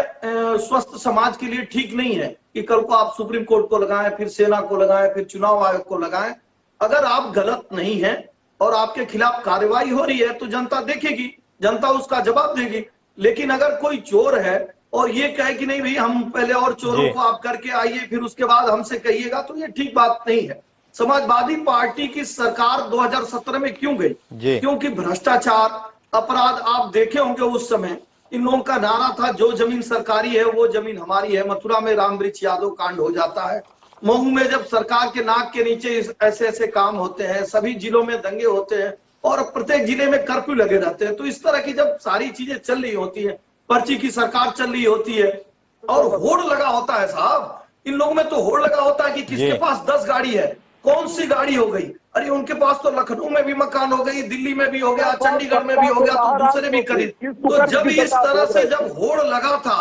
स्वस्थ समाज के लिए ठीक नहीं है कि कल को आप सुप्रीम कोर्ट को लगाएं, फिर सेना को लगाएं, फिर चुनाव आयोग को लगाएं। अगर आप गलत नहीं है और आपके खिलाफ कार्रवाई हो रही है तो जनता देखेगी, जनता उसका जवाब देगी। लेकिन अगर कोई चोर है और ये कहे कि नहीं भाई हम पहले और चोरों को आप करके आइए फिर उसके बाद हमसे कहिएगा, तो ये ठीक बात नहीं है। समाजवादी पार्टी की सरकार 2017 में क्यों गई? क्योंकि भ्रष्टाचार, अपराध आप देखे होंगे उस समय इन लोगों का नारा था, जो जमीन सरकारी है वो जमीन हमारी है। मथुरा में रामवृक्ष यादव कांड हो जाता है। मऊ में जब सरकार के नाक के नीचे ऐसे ऐसे काम होते हैं, सभी जिलों में दंगे होते हैं और प्रत्येक जिले में कर्फ्यू लगे रहते हैं। तो इस तरह की जब सारी चीजें चल रही होती है, पर्ची की सरकार चल रही होती है और होड़ लगा होता है साहब, इन लोगों में तो होड़ लगा होता है कि किसके पास 10 गाड़ी है, कौन सी गाड़ी हो गई। अरे उनके पास तो लखनऊ में भी मकान हो गई, दिल्ली में भी हो गया, चंडीगढ़ में भी हो गया, तो दूसरे भी खरीद। तो जब इस तरह से जब होड़ लगा था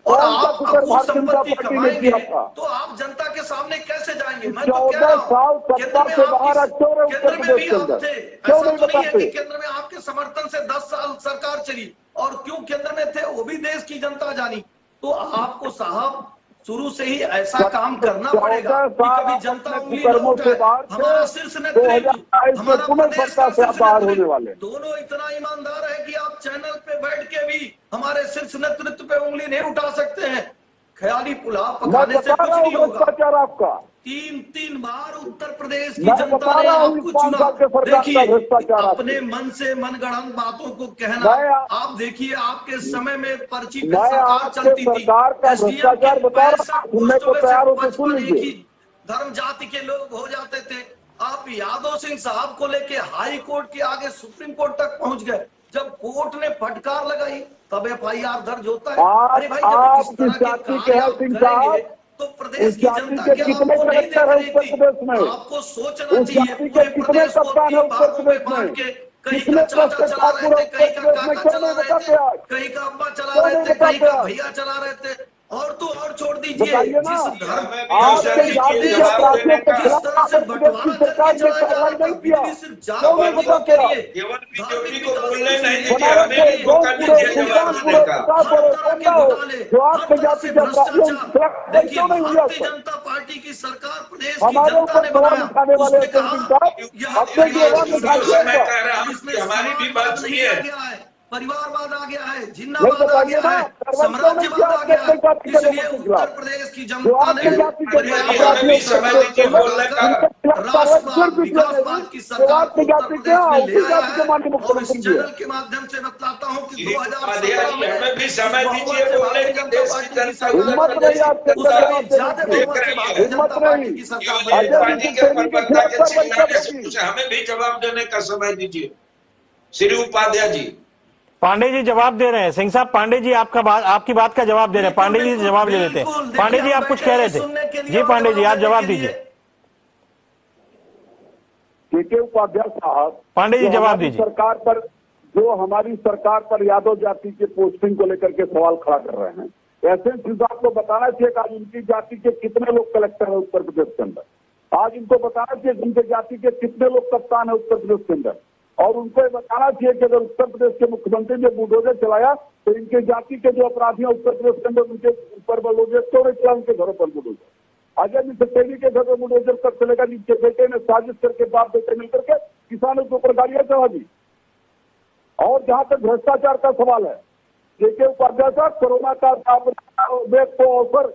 और आप अपनी संपत्ति कमाएंगे तो आप जनता के सामने कैसे जाएंगे? मैं तो कह रहा हूं केंद्र में भी आप थे। ऐसा तो नहीं है कि केंद्र में आपके समर्थन से 10 साल सरकार चली और क्यों केंद्र में थे वो भी देश की जनता जानी। तो आपको साहब शुरू से ही ऐसा काम करना पड़ेगा कि कभी जनता उंगली न उठाए। हमारा शीर्ष नेतृत्व, हमारा प्रदेश का शीर्ष नेतृत्व दोनों इतना ईमानदार है कि आप चैनल पे बैठ के भी हमारे शीर्ष नेतृत्व पे उंगली नहीं उठा सकते हैं। ख्याली पुलाव मैं पकाने से बता कुछ रहा नहीं हूँ होगा। भ्रष्टाचार आपका। 3 बार उत्तर प्रदेश की मैं जनता बता ने रहा हूँ आपको 5 चुना। साल के सरकार का देखिए, भ्रष्टाचार अपने मन से मनगढ़ंत बातों को कहना, मैं आप देखिए आपके समय में पर्ची पे मैं सरकार आपके चलती थी, सरकार का SDM भ्रष्टाचार के बता रहा 65 हूं, सुनने को पोस्टों में से तैयार हो तो सुन 55 एक लीजिए। ही धर्म जाति के लोग हो जाते थे। आप यादव सिंह साहब को लेके हाई कोर्ट के आगे सुप्रीम कोर्ट तक पहुंच गए। जब कोर्ट ने फटकार लगाई तब FIR दर्ज होता है। अरे भाई, जब इस तरह के जाति के कार्य हैं आप सिंह करेंगे साहब, तो प्रदेश उस की जाति जनता के क्या कितने आपको नहीं कलेक्टर है देख उत्तर रही थी? प्रदेश में? आपको सोचना उस चाहिए। जाति के पूरे कितने प्रदेश को कप्तान है 3 उत्तर भागों में प्रदेश बांट में? के कहीं कितने का चाचा भ्रष्टाचार चला रहे पूरे थे, कहीं उत्तर का प्रदेश में काका क्यों चला नहीं रहे बताते थे, आज? कहीं का अब्बा चला क्यों रहे नहीं थे, कहीं बताते का आज? भैया चला रहे थे। और तो और छोड़ दीजिए, बताइए ना, जिस धर्म आपके जाति के अपराधियों के जिस खिलाफ तरह से उत्तर प्रदेश की बंटवारा सरकार करके ने चलाया जा कार्रवाई रहा था, नहीं किया। बिजली सिर्फ क्यों नहीं जातियों बताते के आप? लिए, केवल बीजेपी धार्मिक को विकास बोलने कुछ नहीं है। दीजिए, बनारस हमें में भी मौका जौनपुर है, दीजिए जवाब सुल्तानपुर देने है, का। प्रतापपुर है, हर तरह के कोंडा हो, घोटाले, जो हर आपके तरह जाति से के अपराधियों के भ्रष्टाचार। खिलाफ कार्रवाई देखिए, क्यों नहीं हुई अब भारतीय तक? जनता पार्टी की सरकार प्रदेश की हमारे जनता ऊपर ने सवाल बनाया। उठाने वाले उसने हैं सिंह कहा साहब, यह अपने की आवाज परिवारवाद उठाइए मैं एक कह रहा बार। हूं इसमें कि हमारी भी बात समाजवाद नहीं सुनिए। आ गया है, परिवारवाद आ गया है, नहीं जिन्नावाद आ बताइए गया ना, है, कार्रवाई क्यों नहीं किया साम्राज्यवाद आ आपने गया अपने है। जाति के इसलिए लोगों के उत्तर खिलाफ? प्रदेश की जो जनता ने आपके जाति के परिवारवाद अपराधियों की के समाज खिलाफ को बोलने का उनके भुलाकर खिलाफ कार्रवाई फिर राष्ट्रवाद, भी क्यों नहीं हुई? विकासवाद की जो सरकार आपकी को उत्तर जाति के प्रदेश में ले उसी आया जाति के है। माननीय और इस मुख्यमंत्री जी चैनल के माध्यम से बतलाता हूं कि उपाध्याय 2017 जी, में हमें भी समय इस दीजिए बहुमत से बोलने भारतीय की। जनता देश पार्टी की की जनता सरकार हिम्मत बनी। नहीं आपके अंदर उससे जवाब भी देने ज्यादा की, बहुमत से भारतीय हिम्मत जनता पार्टी नहीं। की सरकार केवल बनी। एक अजय पार्टी सिंह के सैनी के प्रवक्ता खिलाफ के कार्रवाई चिल्लाने कब से होगी? कुछ हमें भी जवाब देने का समय दीजिए। श्री उपाध्याय जी, पांडे जी जवाब दे रहे हैं। सिंह साहब, पांडे जी आपकी बात का जवाब दे रहे हैं। पांडे जी जवाब ले लेते हैं। पांडे जी, आप कुछ कह रहे थे। जी पांडे जी, आप जवाब दीजिए। के उपाध्याय साहब, पांडे जी जो जवाब हमारी दीजिए। हमारी सरकार पर यादव जाति के पोस्टिंग को लेकर के सवाल खड़ा कर रहे हैं, ऐसे साहब को बताना चाहिए कि आज उनकी जाति के कितने लोग कलेक्टर है उत्तर प्रदेश के अंदर। आज इनको बताना चाहिए उनके जाति के कितने लोग कप्तान है उत्तर प्रदेश के अंदर। और उनको ये बताना चाहिए कि अगर उत्तर प्रदेश के मुख्यमंत्री ने बुलडोजर चलाया तो इनके जाति के जो अपराधी हैं उत्तर प्रदेश के अंदर, उनके ऊपर बुलडोजर क्यों नहीं चला? उनके घरों पर बुलडोजर अजय मिश्र सैनी के घर में बुलडोजर तक चलेगा, जिनके बेटे ने साजिश करके बाप बेटे मिलकर के किसानों के ऊपर गाड़ियां चढ़ा दी। और जहां तक भ्रष्टाचार का सवाल है, के उपाध्याय साहब, कोरोना का बेग को ऑफर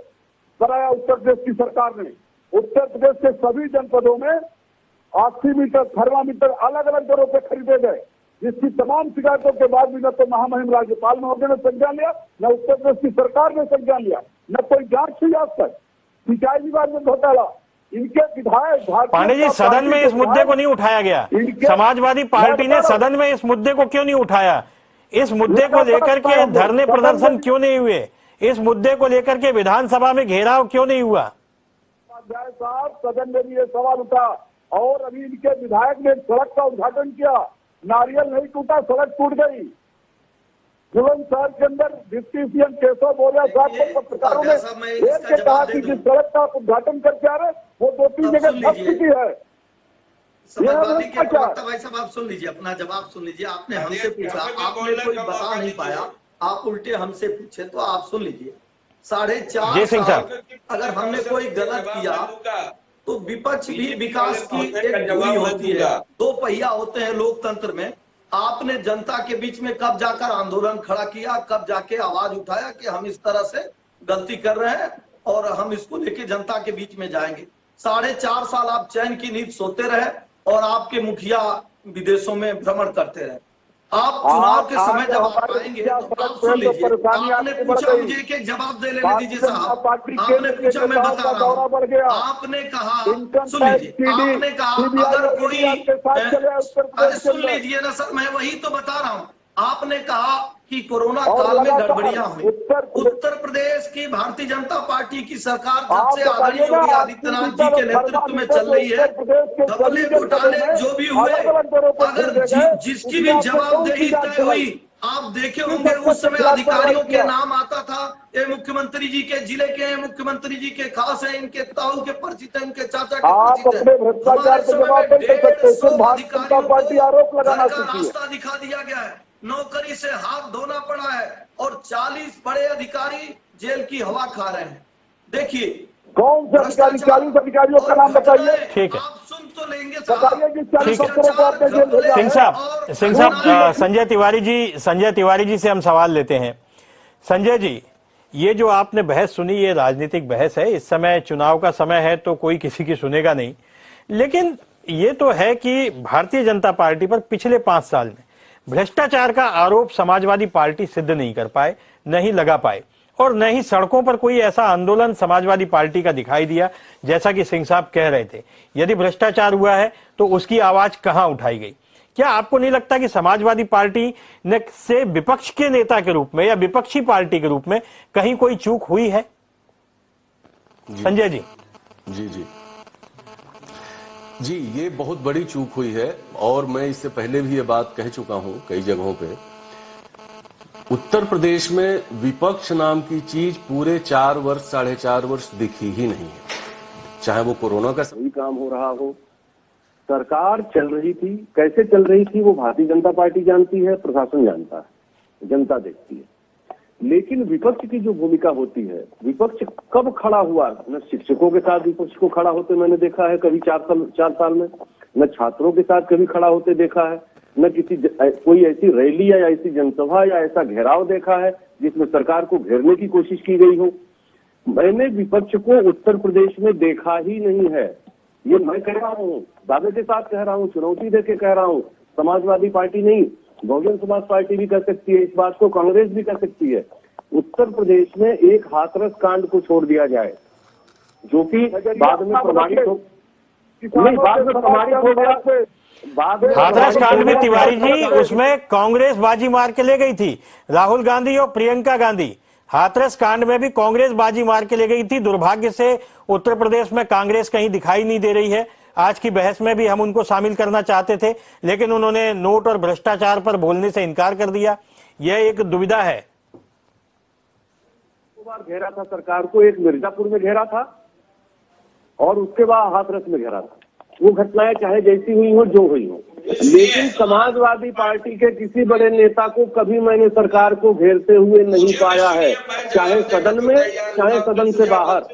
कराया उत्तर प्रदेश की सरकार ने। उत्तर प्रदेश के सभी जनपदों में ऑक्सीमीटर, थर्मामीटर अलग अलग दरों पर खरीदे गए, जिसकी तमाम शिकायतों के बाद भी न तो महामहिम राज्यपाल महोदय ने संज्ञान लिया, न उत्तर प्रदेश की सरकार ने संज्ञान लिया, न कोई जांच हुई आज तक। सिंचाई विभाग में घोटाला, इनके विधायक पांडे जी, सदन में इस मुद्दे को नहीं उठाया गया। समाजवादी पार्टी ने सदन में इस मुद्दे को क्यों नहीं उठाया? इस मुद्दे को लेकर के धरने प्रदर्शन क्यों नहीं हुए? इस मुद्दे को लेकर के विधानसभा में घेराव क्यों नहीं हुआ? उपाध्याय साहब, सदन में भी ये सवाल उठा और अभी इनके विधायक ने सड़क का उद्घाटन किया, नारियल नहीं टूटा, सड़क टूट गई। बुलंदशहर के अंदर डिप्टी सीएम केशव मौर्य साहब को पत्रकारों ने देख के कहा कि जिस सड़क का आप उद्घाटन करके आ रहे वो 2-3 जगह फंस चुकी है। समाजवादी के प्रवक्ता भाई साहब, आप सुन लीजिए, अपना जवाब सुन लीजिए। आपने हमसे पूछा, आपने कोई बता नहीं पाया, आप उल्टे हमसे पूछे, तो आप सुन लीजिए। 4.5 साल अगर हमने कोई गलत किया तो विपक्ष भी विकास की एक धुरी होती है, 2 पहिया होते हैं लोकतंत्र में। आपने जनता के बीच में कब जाकर आंदोलन खड़ा किया, कब जाके आवाज उठाया कि हम इस तरह से गलती कर रहे हैं और हम इसको लेके जनता के बीच में जाएंगे। 4.5 साल आप चैन की नींद सोते रहे और आपके मुखिया विदेशों में भ्रमण करते रहे। आप चुनाव के समय जब आप आएंगे तो आप सुन लीजिए। आपने पूछा मुझे कि जवाब दे लेने दीजिए साहब, आपने पूछा, मैं बता रहा हूँ। आपने कहा, सुन लीजिए, आपने कहा अगर कोई, अरे सुन लीजिए ना सर, मैं वही तो बता रहा हूँ। आपने कहा कि कोरोना काल में गड़बड़ियां हुई। उत्तर प्रदेश की भारतीय जनता पार्टी की सरकार जब से आदरणीय योगी आदित्यनाथ जी के नेतृत्व में चल रही है, घपले घोटाले जो भी हुए, अगर जिसकी भी जवाबदेही तय हुई, आप देखे होंगे उस समय अधिकारियों के नाम आता था, ये मुख्यमंत्री जी के जिले के हैं, मुख्यमंत्री जी के खास है, इनके ताऊ के परिचित है, इनके चाचा के परिचित है। हमारे समय में 150 अधिकारियों को घर का रास्ता दिखा दिया गया है, नौकरी से हाथ धोना पड़ा है और 40 बड़े अधिकारी जेल की हवा खा रहे हैं। देखिए कौन से अधिकारी, 40 अधिकारियों का नाम बताइए। ठीक है, आप सुन तो लेंगे सिंह साहब, संजय तिवारी जी से हम सवाल लेते हैं। संजय जी, ये जो आपने बहस सुनी, ये राजनीतिक बहस है। इस समय चुनाव का समय है तो कोई किसी की सुनेगा नहीं, लेकिन ये तो है कि भारतीय जनता पार्टी पर पिछले 5 साल में भ्रष्टाचार का आरोप समाजवादी पार्टी सिद्ध नहीं कर पाए, नहीं लगा पाए, और न ही सड़कों पर कोई ऐसा आंदोलन समाजवादी पार्टी का दिखाई दिया जैसा कि सिंह साहब कह रहे थे। यदि भ्रष्टाचार हुआ है तो उसकी आवाज कहां उठाई गई? क्या आपको नहीं लगता कि समाजवादी पार्टी ने से विपक्ष के नेता के रूप में या विपक्षी पार्टी के रूप में कहीं कोई चूक हुई है? संजय जी। जी जी जी, ये बहुत बड़ी चूक हुई है, और मैं इससे पहले भी ये बात कह चुका हूं कई जगहों पे। उत्तर प्रदेश में विपक्ष नाम की चीज पूरे 4 वर्ष 4.5 वर्ष दिखी ही नहीं है। चाहे वो कोरोना का सही काम हो रहा हो, सरकार चल रही थी, कैसे चल रही थी वो भारतीय जनता पार्टी जानती है, प्रशासन जानता है, जनता देखती है। लेकिन विपक्ष की जो भूमिका होती है, विपक्ष कब खड़ा हुआ? न शिक्षकों के साथ विपक्ष को खड़ा होते मैंने देखा है कभी 4 साल में, न छात्रों के साथ कभी खड़ा होते देखा है, न किसी कोई ऐसी रैली या ऐसी जनसभा या ऐसा घेराव देखा है जिसमें सरकार को घेरने की कोशिश की गई हो। मैंने विपक्ष को उत्तर प्रदेश में देखा ही नहीं है। ये मैं कह रहा हूँ, दावे के साथ कह रहा हूँ, चुनौती देके कह रहा हूँ। समाजवादी पार्टी नहीं, बहुजन समाज पार्टी भी कर सकती है इस बात को, कांग्रेस भी कर सकती है। उत्तर प्रदेश में एक हाथरस कांड को छोड़ दिया जाए, जो कि बाद में प्रमाणित हो, नहीं बाद में प्रमाणित हो गया। हाथरस कांड में तिवारी जी, उसमें कांग्रेस बाजी मार के ले गई थी, राहुल गांधी और प्रियंका गांधी। हाथरस कांड में भी कांग्रेस बाजी मार के ले गई थी। दुर्भाग्य से उत्तर प्रदेश में कांग्रेस कहीं दिखाई नहीं दे रही है। आज की बहस में भी हम उनको शामिल करना चाहते थे, लेकिन उन्होंने नोट और भ्रष्टाचार पर बोलने से इनकार कर दिया। यह एक दुविधा है। 2 बार घेरा था सरकार को, एक मिर्जापुर में घेरा था और उसके बाद हाथरस में घेरा था। वो घटनाएं चाहे जैसी हुई हो, जो हुई हो, लेकिन समाजवादी पार्टी के किसी बड़े नेता को कभी मैंने सरकार को घेरते हुए नहीं पाया है, चाहे सदन में चाहे सदन से बाहर।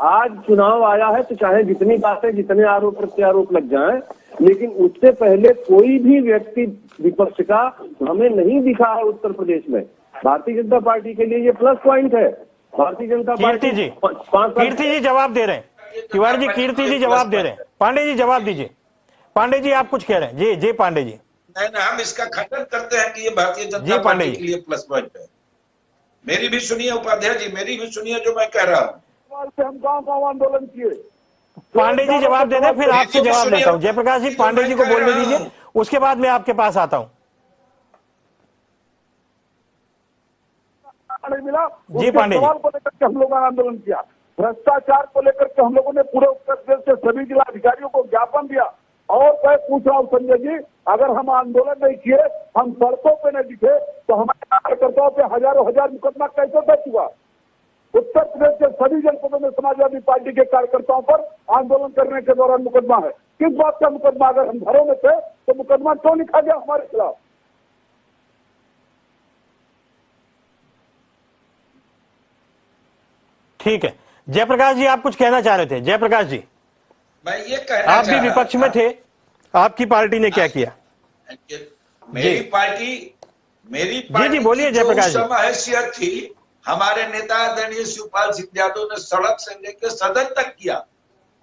आज चुनाव आया है तो चाहे जितनी बातें, जितने आरोप प्रत्यारोप लग जाएं, लेकिन उससे पहले कोई भी व्यक्ति विपक्ष का हमें नहीं दिखा है उत्तर प्रदेश में। भारतीय जनता पार्टी के लिए ये प्लस पॉइंट है। भारतीय जनता पार्टी कीर्ति जी जवाब दे रहे हैं, तिवारी जी, कीर्ति जी जवाब दे रहे हैं। पांडे जी जवाब दीजिए। पांडे जी आप कुछ कह रहे हैं? जी पांडे जी। नहीं, हम इसका खंडन करते हैं कि ये भारतीय जनता पार्टी के लिए प्लस पॉइंट है। मेरी भी सुनिए उपाध्याय जी, मेरी भी सुनिए जो मैं कह रहा हूँ। हम गाँव आंदोलन किए। पांडे जी जवाब दे दें, फिर आपसे जवाब देता हूँ। जयप्रकाश जी, पांडे जी को बोलने दीजिए, उसके बाद मैं आपके पास आता हूँ। मिला जी पांडे जी। सवाल को लेकर के हम लोगों ने आंदोलन किया, भ्रष्टाचार को लेकर के हम लोगों ने पूरे उत्तर प्रदेश के सभी जिला अधिकारियों को ज्ञापन दिया। और मैं पूछ रहा हूँ संजय जी, अगर हम आंदोलन नहीं किए, हम सड़कों पे न दिखे, तो हमारे कार्यकर्ताओं पे हजारों हजार मुकदमा कैसे दर्ज हुआ? उत्तर प्रदेश के सभी जनपदों में समाजवादी पार्टी के कार्यकर्ताओं पर आंदोलन करने के दौरान मुकदमा है। किस बात का मुकदमा? अगर हम घरों में थे तो मुकदमा क्यों लिखा गया हमारे खिलाफ? ठीक है, जयप्रकाश जी आप कुछ कहना चाह रहे थे। जयप्रकाश जी, मैं ये कहना आप भी विपक्ष में थे, आपकी पार्टी ने क्या किया? मेरी पार्टी जी बोलिए जयप्रकाश जी। हैसियत थी, हमारे नेता आदरणीय शिवपाल सिंह यादव ने सड़क से लेकर सदन तक किया।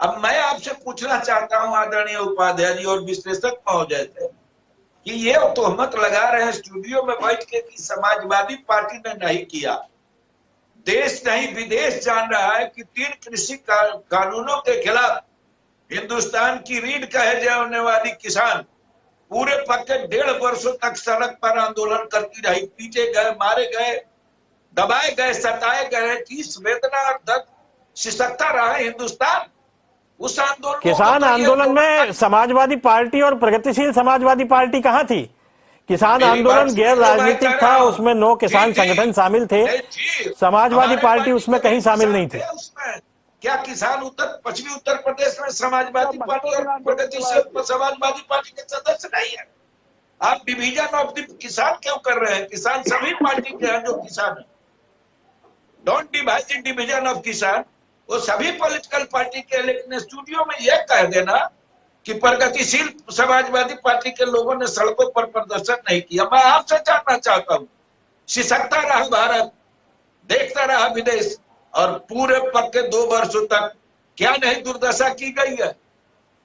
अब मैं आपसे पूछना चाहता हूं आदरणीय उपाध्याय जी और विश्लेषक महोदय से कि ये तोहमत लगा रहे हैं स्टूडियो में बैठ के कि समाजवादी पार्टी ने नहीं किया। देश नहीं विदेश जान रहा है कि 3 कृषि कानूनों के खिलाफ हिंदुस्तान की रीढ़ कहे जाने वाली किसान पूरे पक्के 1.5 वर्षों तक सड़क पर आंदोलन करती रही, पीटे गए, मारे गए, दबाए गए, सताए गए, किस वेदना और दर्द सिसकता रहा है हिंदुस्तान। उस आंदोलन, किसान आंदोलन में समाजवादी पार्टी और प्रगतिशील समाजवादी पार्टी कहां थी? किसान आंदोलन गैर राजनीतिक था, उसमें 9 किसान संगठन शामिल थे, समाजवादी पार्टी उसमें कहीं शामिल नहीं थी। क्या किसान पश्चिमी उत्तर प्रदेश में समाजवादी पार्टी और प्रगतिशील समाजवादी पार्टी के सदस्य नहीं है? आप डिवीजन ऑफ द किसान क्यों कर रहे हैं? किसान सभी पार्टी के हैं जो किसान है। Don't divide in division of किसान, वो सभी पॉलिटिकल पार्टी के। लेकिन स्टूडियो में यह कह देना कि प्रगतिशील समाजवादी पार्टी के लोगों ने सड़कों पर प्रदर्शन नहीं किया। मैं आपसे जानना चाहता हूं, सिसकता रहा भारत, देखता रहा विदेश, और पूरे पक्के 2 वर्षों तक क्या नहीं दुर्दशा की गई है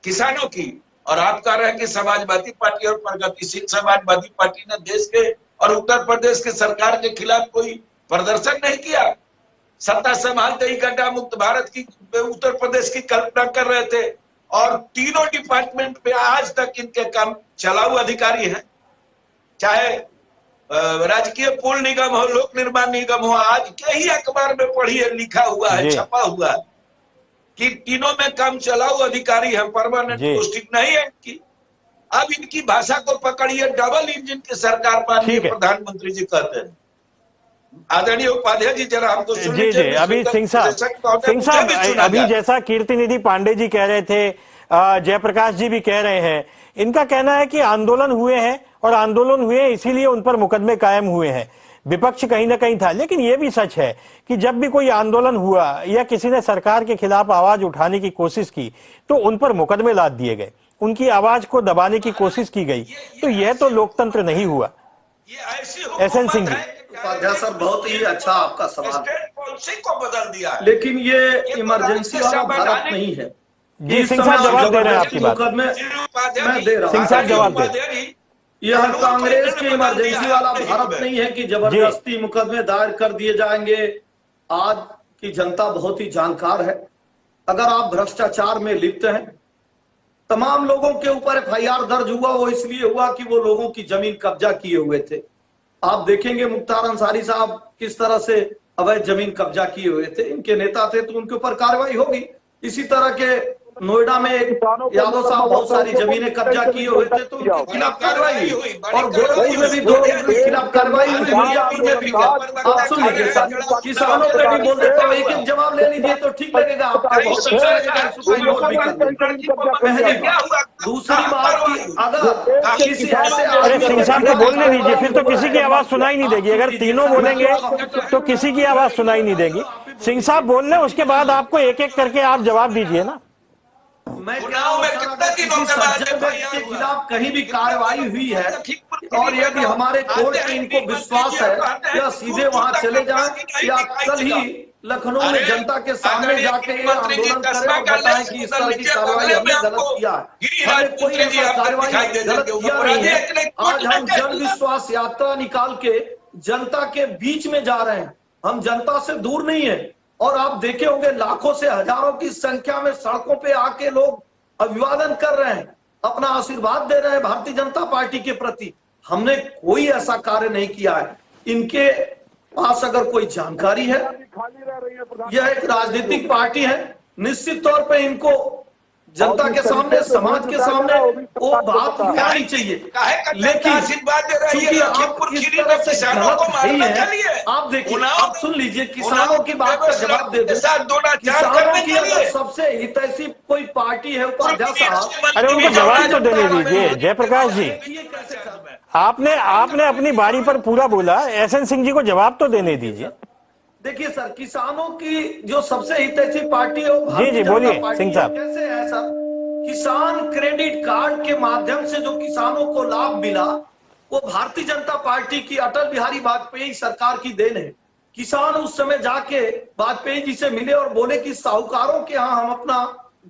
किसानों की। और आप कह रहे हैं कि समाजवादी पार्टी और प्रगतिशील समाजवादी पार्टी ने देश के और उत्तर प्रदेश की सरकार के खिलाफ कोई प्रदर्शन नहीं किया। सत्ता संभालते ही गड्ढा मुक्त भारत की उत्तर प्रदेश की कल्पना कर रहे थे, और तीनों डिपार्टमेंट पे आज तक इनके काम चलाऊ अधिकारी हैं, चाहे राजकीय पुल निगम हो, लोक निर्माण निगम हो। आज के ही अखबार में पढ़िए, लिखा हुआ है, छपा हुआ है कि तीनों में काम चलाऊ अधिकारी है, परमानेंट पोस्टिंग नहीं है इनकी। अब इनकी भाषा को पकड़िए, डबल इंजन की सरकार माननीय प्रधानमंत्री जी कहते हैं। आदरणीय उपाध्याय जी जरा हमको जी जी, अभी सिंह साहब अभी जैसा कीर्ति निधि पांडे जी कह रहे थे, जयप्रकाश जी भी कह रहे हैं, इनका कहना है कि आंदोलन हुए हैं और आंदोलन हुए इसीलिए उन पर मुकदमे कायम हुए हैं, विपक्ष कहीं ना कहीं था। लेकिन यह भी सच है कि जब भी कोई आंदोलन हुआ या किसी ने सरकार के खिलाफ आवाज उठाने की कोशिश की तो उन पर मुकदमे लाद दिए गए, उनकी आवाज को दबाने की कोशिश की गई। तो यह तो लोकतंत्र नहीं हुआ। एसएन सिंह जी। उपाध्याय सर, बहुत ही अच्छा आपका सवाल, पॉलिसी को बदल दिया है। लेकिन ये इमरजेंसी वाला भारत नहीं है। जी सिंह साहब जवाब दे रहे हैं आपकी बात। मैं दे रहा हूँ, सिंह साहब जवाब दे। यह कांग्रेस की इमरजेंसी वाला भारत नहीं है कि जबरदस्ती मुकदमे दायर कर दिए जाएंगे। आज की जनता बहुत ही जानकार है। अगर आप भ्रष्टाचार में लिप्त हैं, तमाम लोगों के ऊपर एफआईआर दर्ज हुआ, वो इसलिए हुआ कि वो लोगों की जमीन कब्जा किए हुए थे। आप देखेंगे मुख्तार अंसारी साहब किस तरह से अवैध जमीन कब्जा किए हुए थे, इनके नेता थे, तो उनके ऊपर कार्रवाई होगी। इसी तरह के नोएडा में यादव साहब बहुत सारी जमीनें कब्जा किए हुए थे, तो उनके खिलाफ कार्रवाई हुई, और गोरखपुर में भी 2 लोगों के खिलाफ कार्रवाई हुई। आप सुन लीजिए सर, किसानों पे भी बोल देता हूँ, एक एक जवाब ले लीजिए तो ठीक लगेगा आपको। दूसरी बात की अगर किसी ऐसे, अरे सिंह साहब को बोलने दीजिए, फिर तो किसी की आवाज सुनाई नहीं देगी। अगर तीनों बोलेंगे तो किसी की आवाज सुनाई नहीं देगी। सिंह साहब बोल रहे, उसके बाद आपको एक एक करके आप जवाब दीजिए ना। मैं किसी सज्जन व्यक्ति के खिलाफ कहीं भी कार्रवाई हुई है और यदि हमारे कोर्ट में इनको विश्वास है, या सीधे वहां चले जाएं या कल ही लखनऊ में जनता के सामने जाके आंदोलन करें और बताएं कि इस तरह की कार्रवाई हमने गलत किया है। हमने कोई ऐसा कार्रवाई गलत किया नहीं है। आज हम जन विश्वास यात्रा निकाल के जनता के बीच में जा रहे हैं, हम जनता से दूर नहीं है। और आप देखे होंगे लाखों से हजारों की संख्या में सड़कों पे आके लोग अभिवादन कर रहे हैं, अपना आशीर्वाद दे रहे हैं भारतीय जनता पार्टी के प्रति। हमने कोई ऐसा कार्य नहीं किया है। इनके पास अगर कोई जानकारी है, यह एक राजनीतिक पार्टी है, निश्चित तौर पे इनको जनता के सामने, समाज के सामने वो बात आनी चाहिए। लेकिन चूंकि आप इस तरह से गलत नहीं है, आप देखिए, आप सुन लीजिए, किसानों की बात का जवाब दे दो। किसानों की अगर सबसे हितैषी कोई पार्टी है उपाध्याय साहब, अरे उनको जवाब तो देने दीजिए। जयप्रकाश जी, आपने अपनी बारी पर पूरा बोला, एसएन सिंह जी को जवाब तो देने दीजिए। देखिए सर, किसानों की जो सबसे हितैषी पार्टी है वो जी बोलिए सिंह साहब। कैसे है सर? किसान क्रेडिट कार्ड के माध्यम से जो किसानों को लाभ मिला वो भारतीय जनता पार्टी की अटल बिहारी वाजपेयी सरकार की देन है। किसान उस समय जाके वाजपेयी जी से मिले और बोले कि साहूकारों के यहाँ हम अपना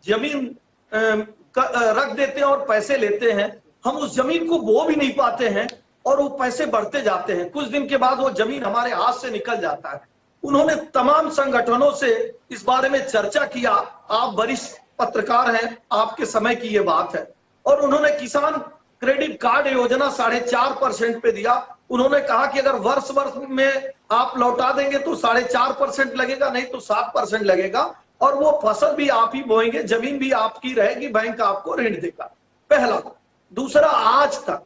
जमीन रख देते हैं और पैसे लेते हैं, हम उस जमीन को बो भी नहीं पाते हैं और वो पैसे बढ़ते जाते हैं, कुछ दिन के बाद वो जमीन हमारे हाथ से निकल जाता है। उन्होंने तमाम संगठनों से इस बारे में चर्चा किया। आप वरिष्ठ पत्रकार हैं, आपके समय की ये बात है। और उन्होंने किसान क्रेडिट कार्ड योजना 4.5% पे दिया। उन्होंने कहा कि अगर वर्ष में आप लौटा देंगे तो 4.5% लगेगा, नहीं तो 7% लगेगा, और वो फसल भी आप ही बोएंगे, जमीन भी आपकी रहेगी, बैंक आपको ऋण देगा। पहला। दूसरा, आज तक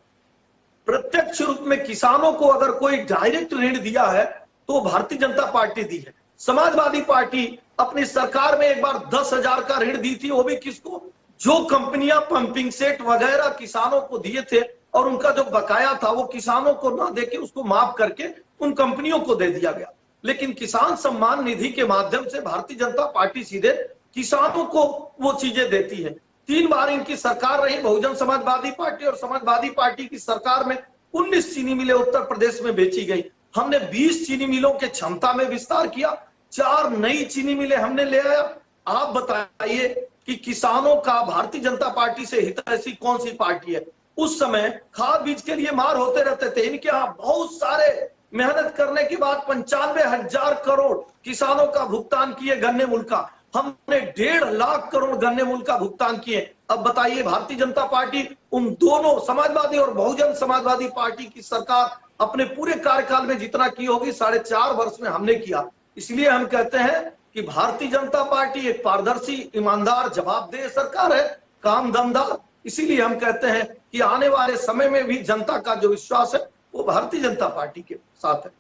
प्रत्यक्ष रूप में किसानों को अगर कोई डायरेक्ट ऋण दिया है तो भारतीय जनता पार्टी दी है। समाजवादी पार्टी अपनी सरकार में एक बार 10,000 का ऋण दी थी, वो भी किसको? जो कंपनियां पंपिंग सेट वगैरह किसानों को दिए थे और उनका जो बकाया था वो किसानों को ना देके उसको माफ करके उन कंपनियों को दे दिया गया। लेकिन किसान सम्मान निधि के माध्यम से भारतीय जनता पार्टी सीधे किसानों को वो चीजें देती है। 3 बार इनकी सरकार रही, बहुजन समाजवादी पार्टी और समाजवादी पार्टी की सरकार में 19 चीनी मिलें उत्तर प्रदेश में बेची गई। हमने 20 चीनी मिलों के क्षमता में विस्तार किया, 4 नई चीनी मिलें हमने ले आया। आप बताइए कि किसानों का भारतीय जनता पार्टी से हित ऐसी कौन सी पार्टी है? उस समय खाद बीज के लिए मार होते रहते थे, इनके यहाँ बहुत सारे मेहनत करने के बाद 95,000 करोड़ किसानों का भुगतान किए गन्ने मूल्य का। हमने 1.5 लाख करोड़ गन्ने मूल्य का भुगतान किए। अब बताइए भारतीय जनता पार्टी उन दोनों समाजवादी और बहुजन समाजवादी पार्टी की सरकार अपने पूरे कार्यकाल में जितना की होगी 4.5 वर्ष में हमने किया। इसलिए हम कहते हैं कि भारतीय जनता पार्टी एक पारदर्शी, ईमानदार, जवाबदेह सरकार है, काम दमदार। इसीलिए हम कहते हैं कि आने वाले समय में भी जनता का जो विश्वास है वो भारतीय जनता पार्टी के साथ है।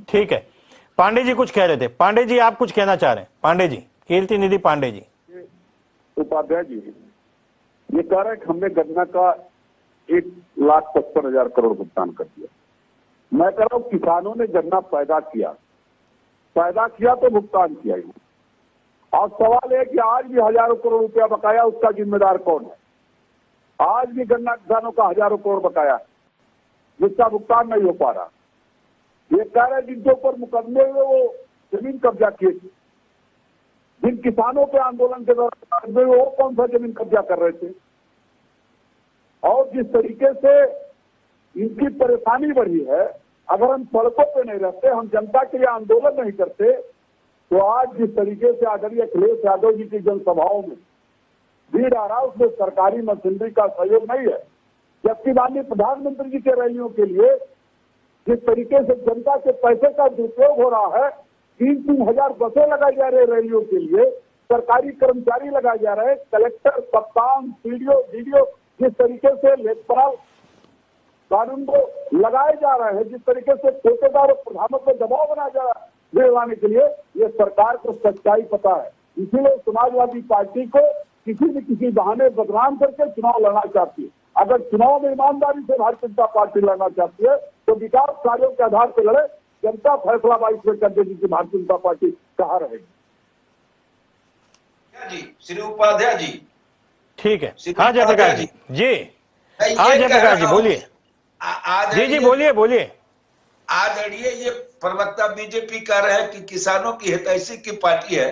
ठीक है, पांडे जी कुछ कह रहे थे। पांडे जी आप कुछ कहना चाह रहे हैं? पांडे जी, कीर्ति निधि पांडे जी। उपाध्याय जी ये कह रहे हैं कि हमने गन्ना का 1,55,000 करोड़ भुगतान कर दिया। मैं कह रहा हूं किसानों ने गन्ना पैदा किया तो भुगतान किया ही। और सवाल है कि आज भी हजारों करोड़ रुपया बकाया, उसका जिम्मेदार कौन है? आज भी गन्ना किसानों का हजारों करोड़ बकाया जिसका भुगतान नहीं हो पा रहा। ये कह रहे जिनके ऊपर मुकदमे हुए वो जमीन कब्जा किए, जिन किसानों के आंदोलन के दौरान वो कौन सा जमीन कब्जा कर रहे थे? और जिस तरीके से इनकी परेशानी बढ़ी है, अगर हम सड़कों पे नहीं रहते, हम जनता के लिए आंदोलन नहीं करते, तो आज जिस तरीके से आदरणीय अखिलेश यादव जी की जनसभाओं में भीड़ आ रहा है उसमें सरकारी मशीनरी का सहयोग नहीं है। जबकि माननीय प्रधानमंत्री जी के रैलियों के लिए जिस तरीके से जनता के पैसे का दुरुपयोग हो रहा है, 3-3 हजार बसें लगाई जा रही है रैलियों के लिए, सरकारी कर्मचारी लगाए जा रहे हैं, कलेक्टर, कप्तान, पीडीओ, डीडीओ, जिस तरीके से लेखपाल कानून को लगाए जा रहे हैं, जिस तरीके से ठेकेदार और प्रधानों पर दबाव बनाया जा रहा है दिलवाने के लिए, ये सरकार को सच्चाई पता है। इसीलिए समाजवादी पार्टी को किसी न किसी बहाने बदनाम करके चुनाव लड़ना चाहती है। अगर चुनाव में ईमानदारी से भारतीय जनता पार्टी लड़ना चाहती है तो विकास कार्यों के आधार पर लड़े, जनता फैसला 22 में कर देगी कि भारतीय जनता पार्टी कहाँ रहेगी। जी श्री उपाध्याय जी। ठीक है, हाँ जयप्रकाश जी। जी हाँ जयप्रकाश जी बोलिए। जी बोलिए। आदरणीय ये प्रवक्ता बीजेपी कह रहे हैं कि किसानों की हितैषी की पार्टी है,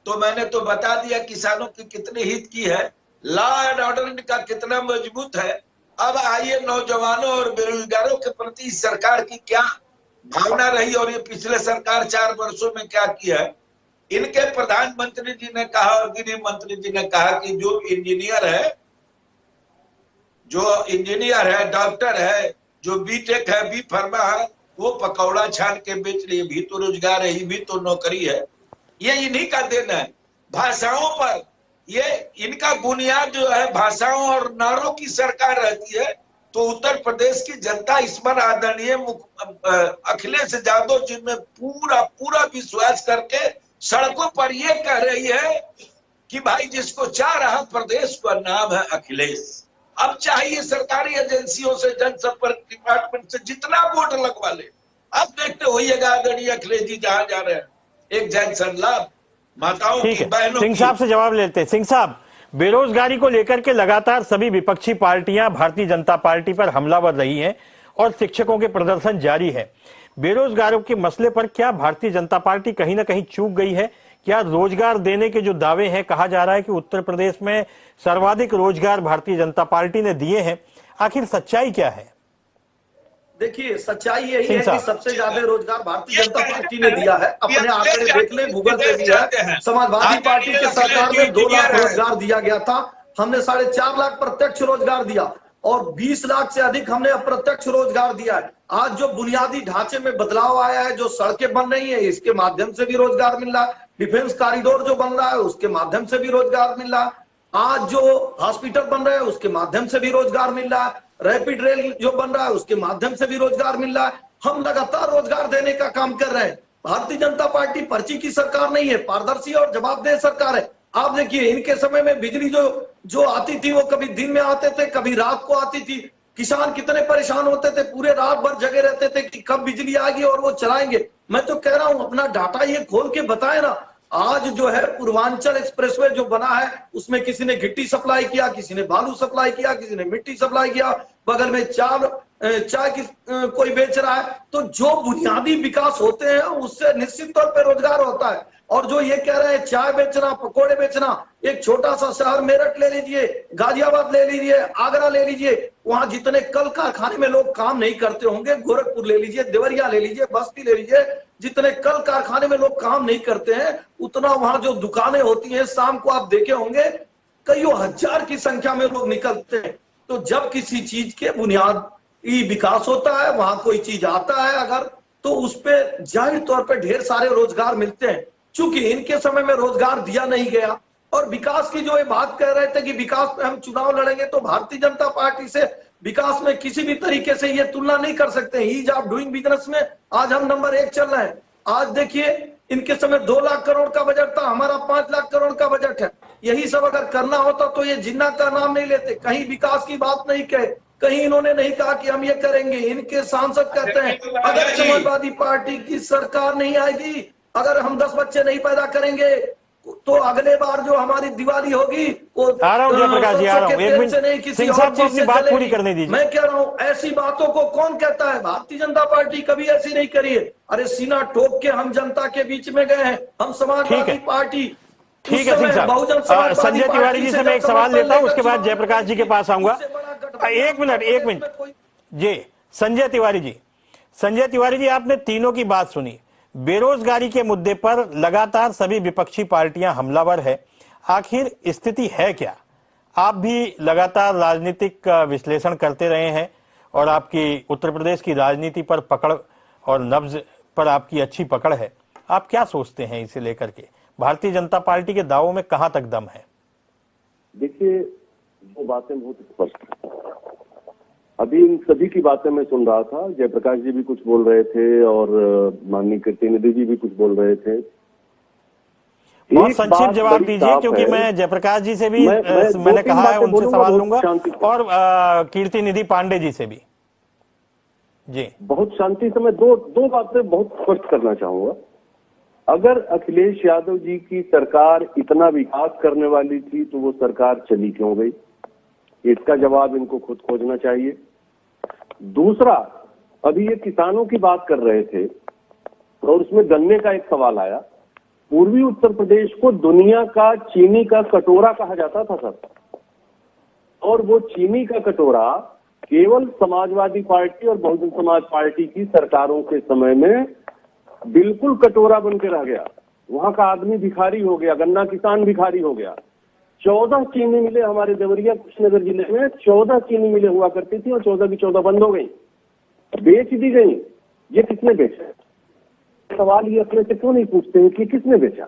तो मैंने तो बता दिया किसानों की कितने हित की है, लॉ एंड ऑर्डर इनका कितना मजबूत है। अब आइए नौजवानों और बेरोजगारों के प्रति सरकार की क्या भावना रही और ये पिछले सरकार 4 वर्षों में क्या किया है। इनके प्रधानमंत्री जी ने कहा और गृह मंत्री जी ने कहा कि जो इंजीनियर है, डॉक्टर है, जो बीटेक है, बी फार्मा है, वो पकौड़ा छान के बेच लिए, भी तो रोजगार है, ये भी तो नौकरी है। ये इन्हीं का देना है। भाषाओं पर ये इनका बुनियाद जो है भाषाओं और नारों की सरकार रहती है। तो उत्तर प्रदेश की जनता इस पर आदरणीय अखिलेश यादव जी में पूरा विश्वास करके सड़कों पर ये कह रही है कि भाई जिसको चाह रहा प्रदेश का नाम है अखिलेश। अब चाहिए सरकारी एजेंसियों से, जनसंपर्क डिपार्टमेंट से जितना वोट लगवा ले। अब देखते होइएगा आदरणीय अखिलेश जी जहां जा रहे हैं, एक जैक्सन लाभ माताओं की, बहनों की। सिंह साहब से जवाब लेते हैं। सिंह साहब, बेरोजगारी को लेकर के लगातार सभी विपक्षी पार्टियां भारतीय जनता पार्टी पर हमलावर रही हैं और शिक्षकों के प्रदर्शन जारी है। बेरोजगारों के मसले पर क्या भारतीय जनता पार्टी कहीं ना कहीं चूक गई है? क्या रोजगार देने के जो दावे हैं, कहा जा रहा है कि उत्तर प्रदेश में सर्वाधिक रोजगार भारतीय जनता पार्टी ने दिए हैं, आखिर सच्चाई क्या है? देखिए सच्चाई यही है कि सबसे ज्यादा रोजगार भारतीय जनता पार्टी ने दिया है। अपने आंकड़े देख ले, गूगल पे भी है। समाजवादी पार्टी के सरकार में 2 लाख रोजगार दिया गया था, हमने 4.5 लाख प्रत्यक्ष रोजगार दिया और 20 लाख से अधिक हमने अप्रत्यक्ष रोजगार दिया है। आज जो बुनियादी ढांचे में बदलाव आया है, जो सड़कें बन रही है, इसके माध्यम से भी रोजगार मिल रहा है। डिफेंस कॉरिडोर जो बन रहा है उसके माध्यम से भी रोजगार मिल रहा है। आज जो हॉस्पिटल बन रहे हैं उसके माध्यम से भी रोजगार मिल रहा है। रैपिड रेल जो बन रहा है उसके माध्यम से भी रोजगार मिल रहा है। हम लगातार रोजगार देने का काम कर रहे हैं। भारतीय जनता पार्टी पर्ची की सरकार नहीं है, पारदर्शी और जवाबदेह सरकार है। आप देखिए इनके समय में बिजली जो आती थी वो कभी दिन में आते थे, कभी रात को आती थी। किसान कितने परेशान होते थे, पूरे रात भर जगे रहते थे कि कब बिजली आएगी और वो चलाएंगे। मैं तो कह रहा हूं अपना डाटा ये खोल के बताए ना। आज जो है पूर्वांचल एक्सप्रेसवे जो बना है उसमें किसी ने गिट्टी सप्लाई किया, किसी ने बालू सप्लाई किया, किसी ने मिट्टी सप्लाई किया। बगल में 4 चाय की कोई बेच रहा है, तो जो बुनियादी विकास होते हैं उससे निश्चित तौर पे रोजगार होता है। और जो ये कह रहे हैं चाय बेचना, पकोड़े बेचना, एक छोटा सा शहर मेरठ ले लीजिए, गाजियाबाद ले लीजिए, आगरा ले लीजिए, वहां जितने कल कारखाने में लोग काम नहीं करते होंगे, गोरखपुर ले लीजिए, देवरिया ले लीजिए, बस्ती ले लीजिए, जितने कल कारखाने में लोग काम नहीं करते हैं, उतना वहां जो दुकानें होती हैं शाम को आप देखे होंगे कईयों हजार की संख्या में लोग निकलते हैं। तो जब किसी चीज के बुनियादी विकास होता है, वहां कोई चीज आता है अगर, तो उस पर जाहिर तौर पर ढेर सारे रोजगार मिलते हैं। चूंकि इनके समय में रोजगार दिया नहीं गया, और विकास की जो ये बात कह रहे थे कि विकास में हम चुनाव लड़ेंगे, तो भारतीय जनता पार्टी से विकास में किसी भी तरीके से ये तुलना नहीं कर सकते। ईज ऑफ डूइंग बिजनेस में आज हम नंबर 1 चल रहे हैं। आज देखिए इनके समय 2 लाख करोड़ का बजट था, हमारा 5 लाख करोड़ का बजट है। यही सब अगर करना होता तो ये जिन्ना का नाम नहीं लेते, कहीं विकास की बात नहीं कहे, कहीं इन्होंने नहीं कहा कि हम ये करेंगे। इनके सांसद कहते हैं अगर समाजवादी पार्टी की सरकार नहीं आएगी, अगर हम 10 बच्चे नहीं पैदा करेंगे, तो अगले बार जो हमारी दिवाली होगी वो आ रहा हूं जयप्रकाश जी, आ रहा हूं, 1 मिनट सिंह साहब को अपनी बात पूरी करने दीजिए। मैं कह रहा हूं ऐसी बातों को कौन कहता है? भारतीय जनता पार्टी कभी ऐसी नहीं करी है। अरे सीना ठोक के हम जनता के बीच में गए हैं, हम समाजवादी पार्टी। ठीक है सिंह साहब, संजय तिवारी जी से मैं एक सवाल लेता हूं, उसके बाद जयप्रकाश जी के पास आऊंगा। 1 मिनट जी, संजय तिवारी जी आपने तीनों की बात सुनी। बेरोजगारी के मुद्दे पर लगातार सभी विपक्षी पार्टियां हमलावर है, आखिर स्थिति है क्या? आप भी लगातार राजनीतिक विश्लेषण करते रहे हैं और आपकी उत्तर प्रदेश की राजनीति पर पकड़ और नब्ज पर आपकी अच्छी पकड़ है। आप क्या सोचते हैं इसे लेकर के? भारतीय जनता पार्टी के दावों में कहां तक दम है? देखिए, वो बातें बहुत स्पष्ट है। अभी इन सभी की बातें मैं सुन रहा था, जयप्रकाश जी भी कुछ बोल रहे थे और माननीय कीर्तिनिधि जी भी कुछ बोल रहे थे। बहुत संक्षिप्त जवाब दीजिए, क्योंकि मैं जयप्रकाश जी से भी मैंने कहा है उनसे सवाल लूंगा, और कीर्तिनिधि पांडे जी से भी। जी बहुत शांति से मैं दो बातें बहुत स्पष्ट करना चाहूंगा। अगर अखिलेश यादव जी की सरकार इतना विकास करने वाली थी तो वो सरकार चली क्यों गई? इसका जवाब इनको खुद खोजना चाहिए। दूसरा, अभी ये किसानों की बात कर रहे थे और उसमें गन्ने का एक सवाल आया। पूर्वी उत्तर प्रदेश को दुनिया का चीनी का कटोरा कहा जाता था सर, और वो चीनी का कटोरा केवल समाजवादी पार्टी और बहुजन समाज पार्टी की सरकारों के समय में बिल्कुल कटोरा बन के रह गया। वहां का आदमी भिखारी हो गया, गन्ना किसान भिखारी हो गया। 14 चीनी मिलें हमारे देवरिया कुशीनगर जिले में 14 चीनी मिलें हुआ करती थी और 14 की 14 बंद हो गई, बेच दी गई। ये किसने बेचा? सवाल ये अपने से क्यों नहीं पूछते हैं कि किसने बेचा?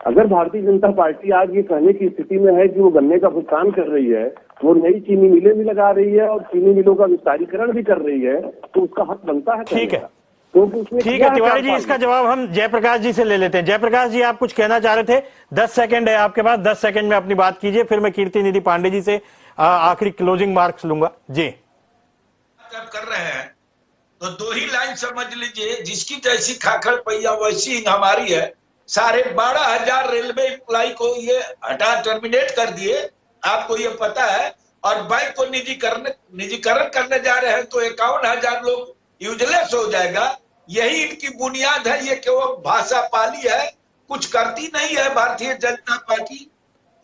अगर भारतीय जनता पार्टी आज ये कहने की स्थिति में है कि वो गन्ने का भुगतान कर रही है, वो नई चीनी मिलें भी लगा रही है और चीनी मिलों का विस्तारीकरण भी कर रही है, तो उसका हक बनता है। ठीक है, ठीक है तिवारी जी, इसका जवाब हम जयप्रकाश जी से ले लेते हैं। जयप्रकाश जी, आप कुछ कहना चाह रहे थे? 10 सेकंड है आपके पास, 10 सेकंड में अपनी बात कीजिए, फिर मैं कीर्तिनिधि पांडे जी से आखिरी क्लोजिंग मार्क्स लूंगा। जी जब कर रहे हैं तो 2 ही लाइन समझ लीजिए, जिसकी जैसी खाखड़ पैया वैसी हमारी है। 12,500 रेलवे एम्प्लॉय को ये हटा टर्मिनेट कर दिए, आपको ये पता है। और बैंक को निजीकरण करने जा रहे हैं तो 51,000 लोग यूजलेस हो जाएगा। यही इनकी बुनियाद है। ये केवल भाषा पाली है, कुछ करती नहीं है भारतीय जनता पार्टी।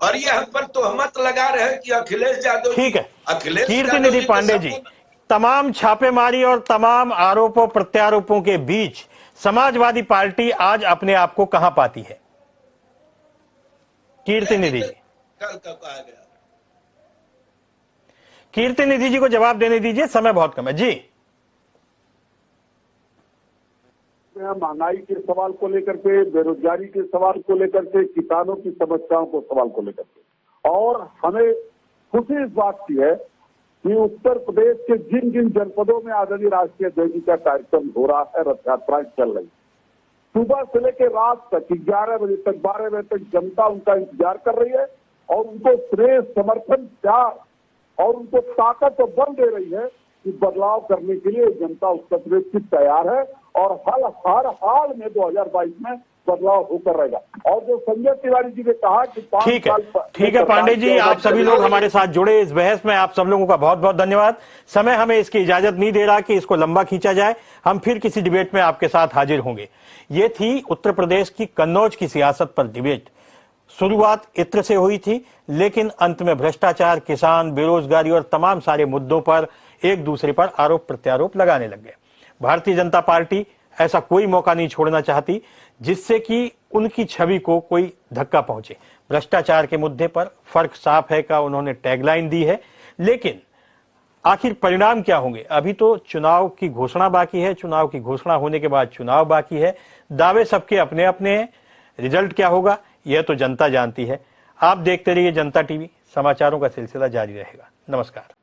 और ये हम पर तोहमत लगा रहे हैं कि अखिलेश यादव। ठीक है, कीर्तिनिधि पांडे जी, तमाम छापेमारी और तमाम आरोपों प्रत्यारोपों के बीच समाजवादी पार्टी आज अपने आप को कहां पाती है? कीर्तिनिधि जी, कल कहा गया। कीर्तिनिधि जी को जवाब देने दीजिए, समय बहुत कम है। जी, महंगाई के सवाल को लेकर के, बेरोजगारी के सवाल को लेकर के, किसानों की समस्याओं को सवाल को लेकर के, और हमें खुशी इस बात की है कि उत्तर प्रदेश के जिन जिन जनपदों में आजादी राष्ट्रीय ध्वज का कार्यक्रम हो रहा है, रथ यात्राएं चल रही, सुबह से लेकर रात तक 11 बजे तक 12 बजे तक जनता उनका इंतजार कर रही है और उनको प्रेम, समर्थन, प्यार और उनको ताकत और बल दे रही है कि बदलाव करने के लिए जनता उत्तर प्रदेश की तैयार है। और हर हाल में 2022 में बदलाव होकर रहेगा। और जो संजय तिवारी जी ने कहा कि 5 ठीक है, साल ठीक है पांडे जी, आप सभी लोग हमारे साथ जुड़े इस बहस में, आप सब लोगों का बहुत बहुत धन्यवाद। समय हमें इसकी इजाजत नहीं दे रहा कि इसको लंबा खींचा जाए, हम फिर किसी डिबेट में आपके साथ हाजिर होंगे। ये थी उत्तर प्रदेश की कन्नौज की सियासत पर डिबेट। शुरुआत इत्र से हुई थी, लेकिन अंत में भ्रष्टाचार, किसान, बेरोजगारी और तमाम सारे मुद्दों पर एक दूसरे पर आरोप प्रत्यारोप लगाने लग गए। भारतीय जनता पार्टी ऐसा कोई मौका नहीं छोड़ना चाहती जिससे कि उनकी छवि को कोई धक्का पहुंचे। भ्रष्टाचार के मुद्दे पर फर्क साफ है का उन्होंने टैगलाइन दी है, लेकिन आखिर परिणाम क्या होंगे? अभी तो चुनाव की घोषणा बाकी है, चुनाव की घोषणा होने के बाद चुनाव बाकी है। दावे सबके अपने अपने हैं, रिजल्ट क्या होगा यह तो जनता जानती है। आप देखते रहिए जनता टीवी, समाचारों का सिलसिला जारी रहेगा। नमस्कार।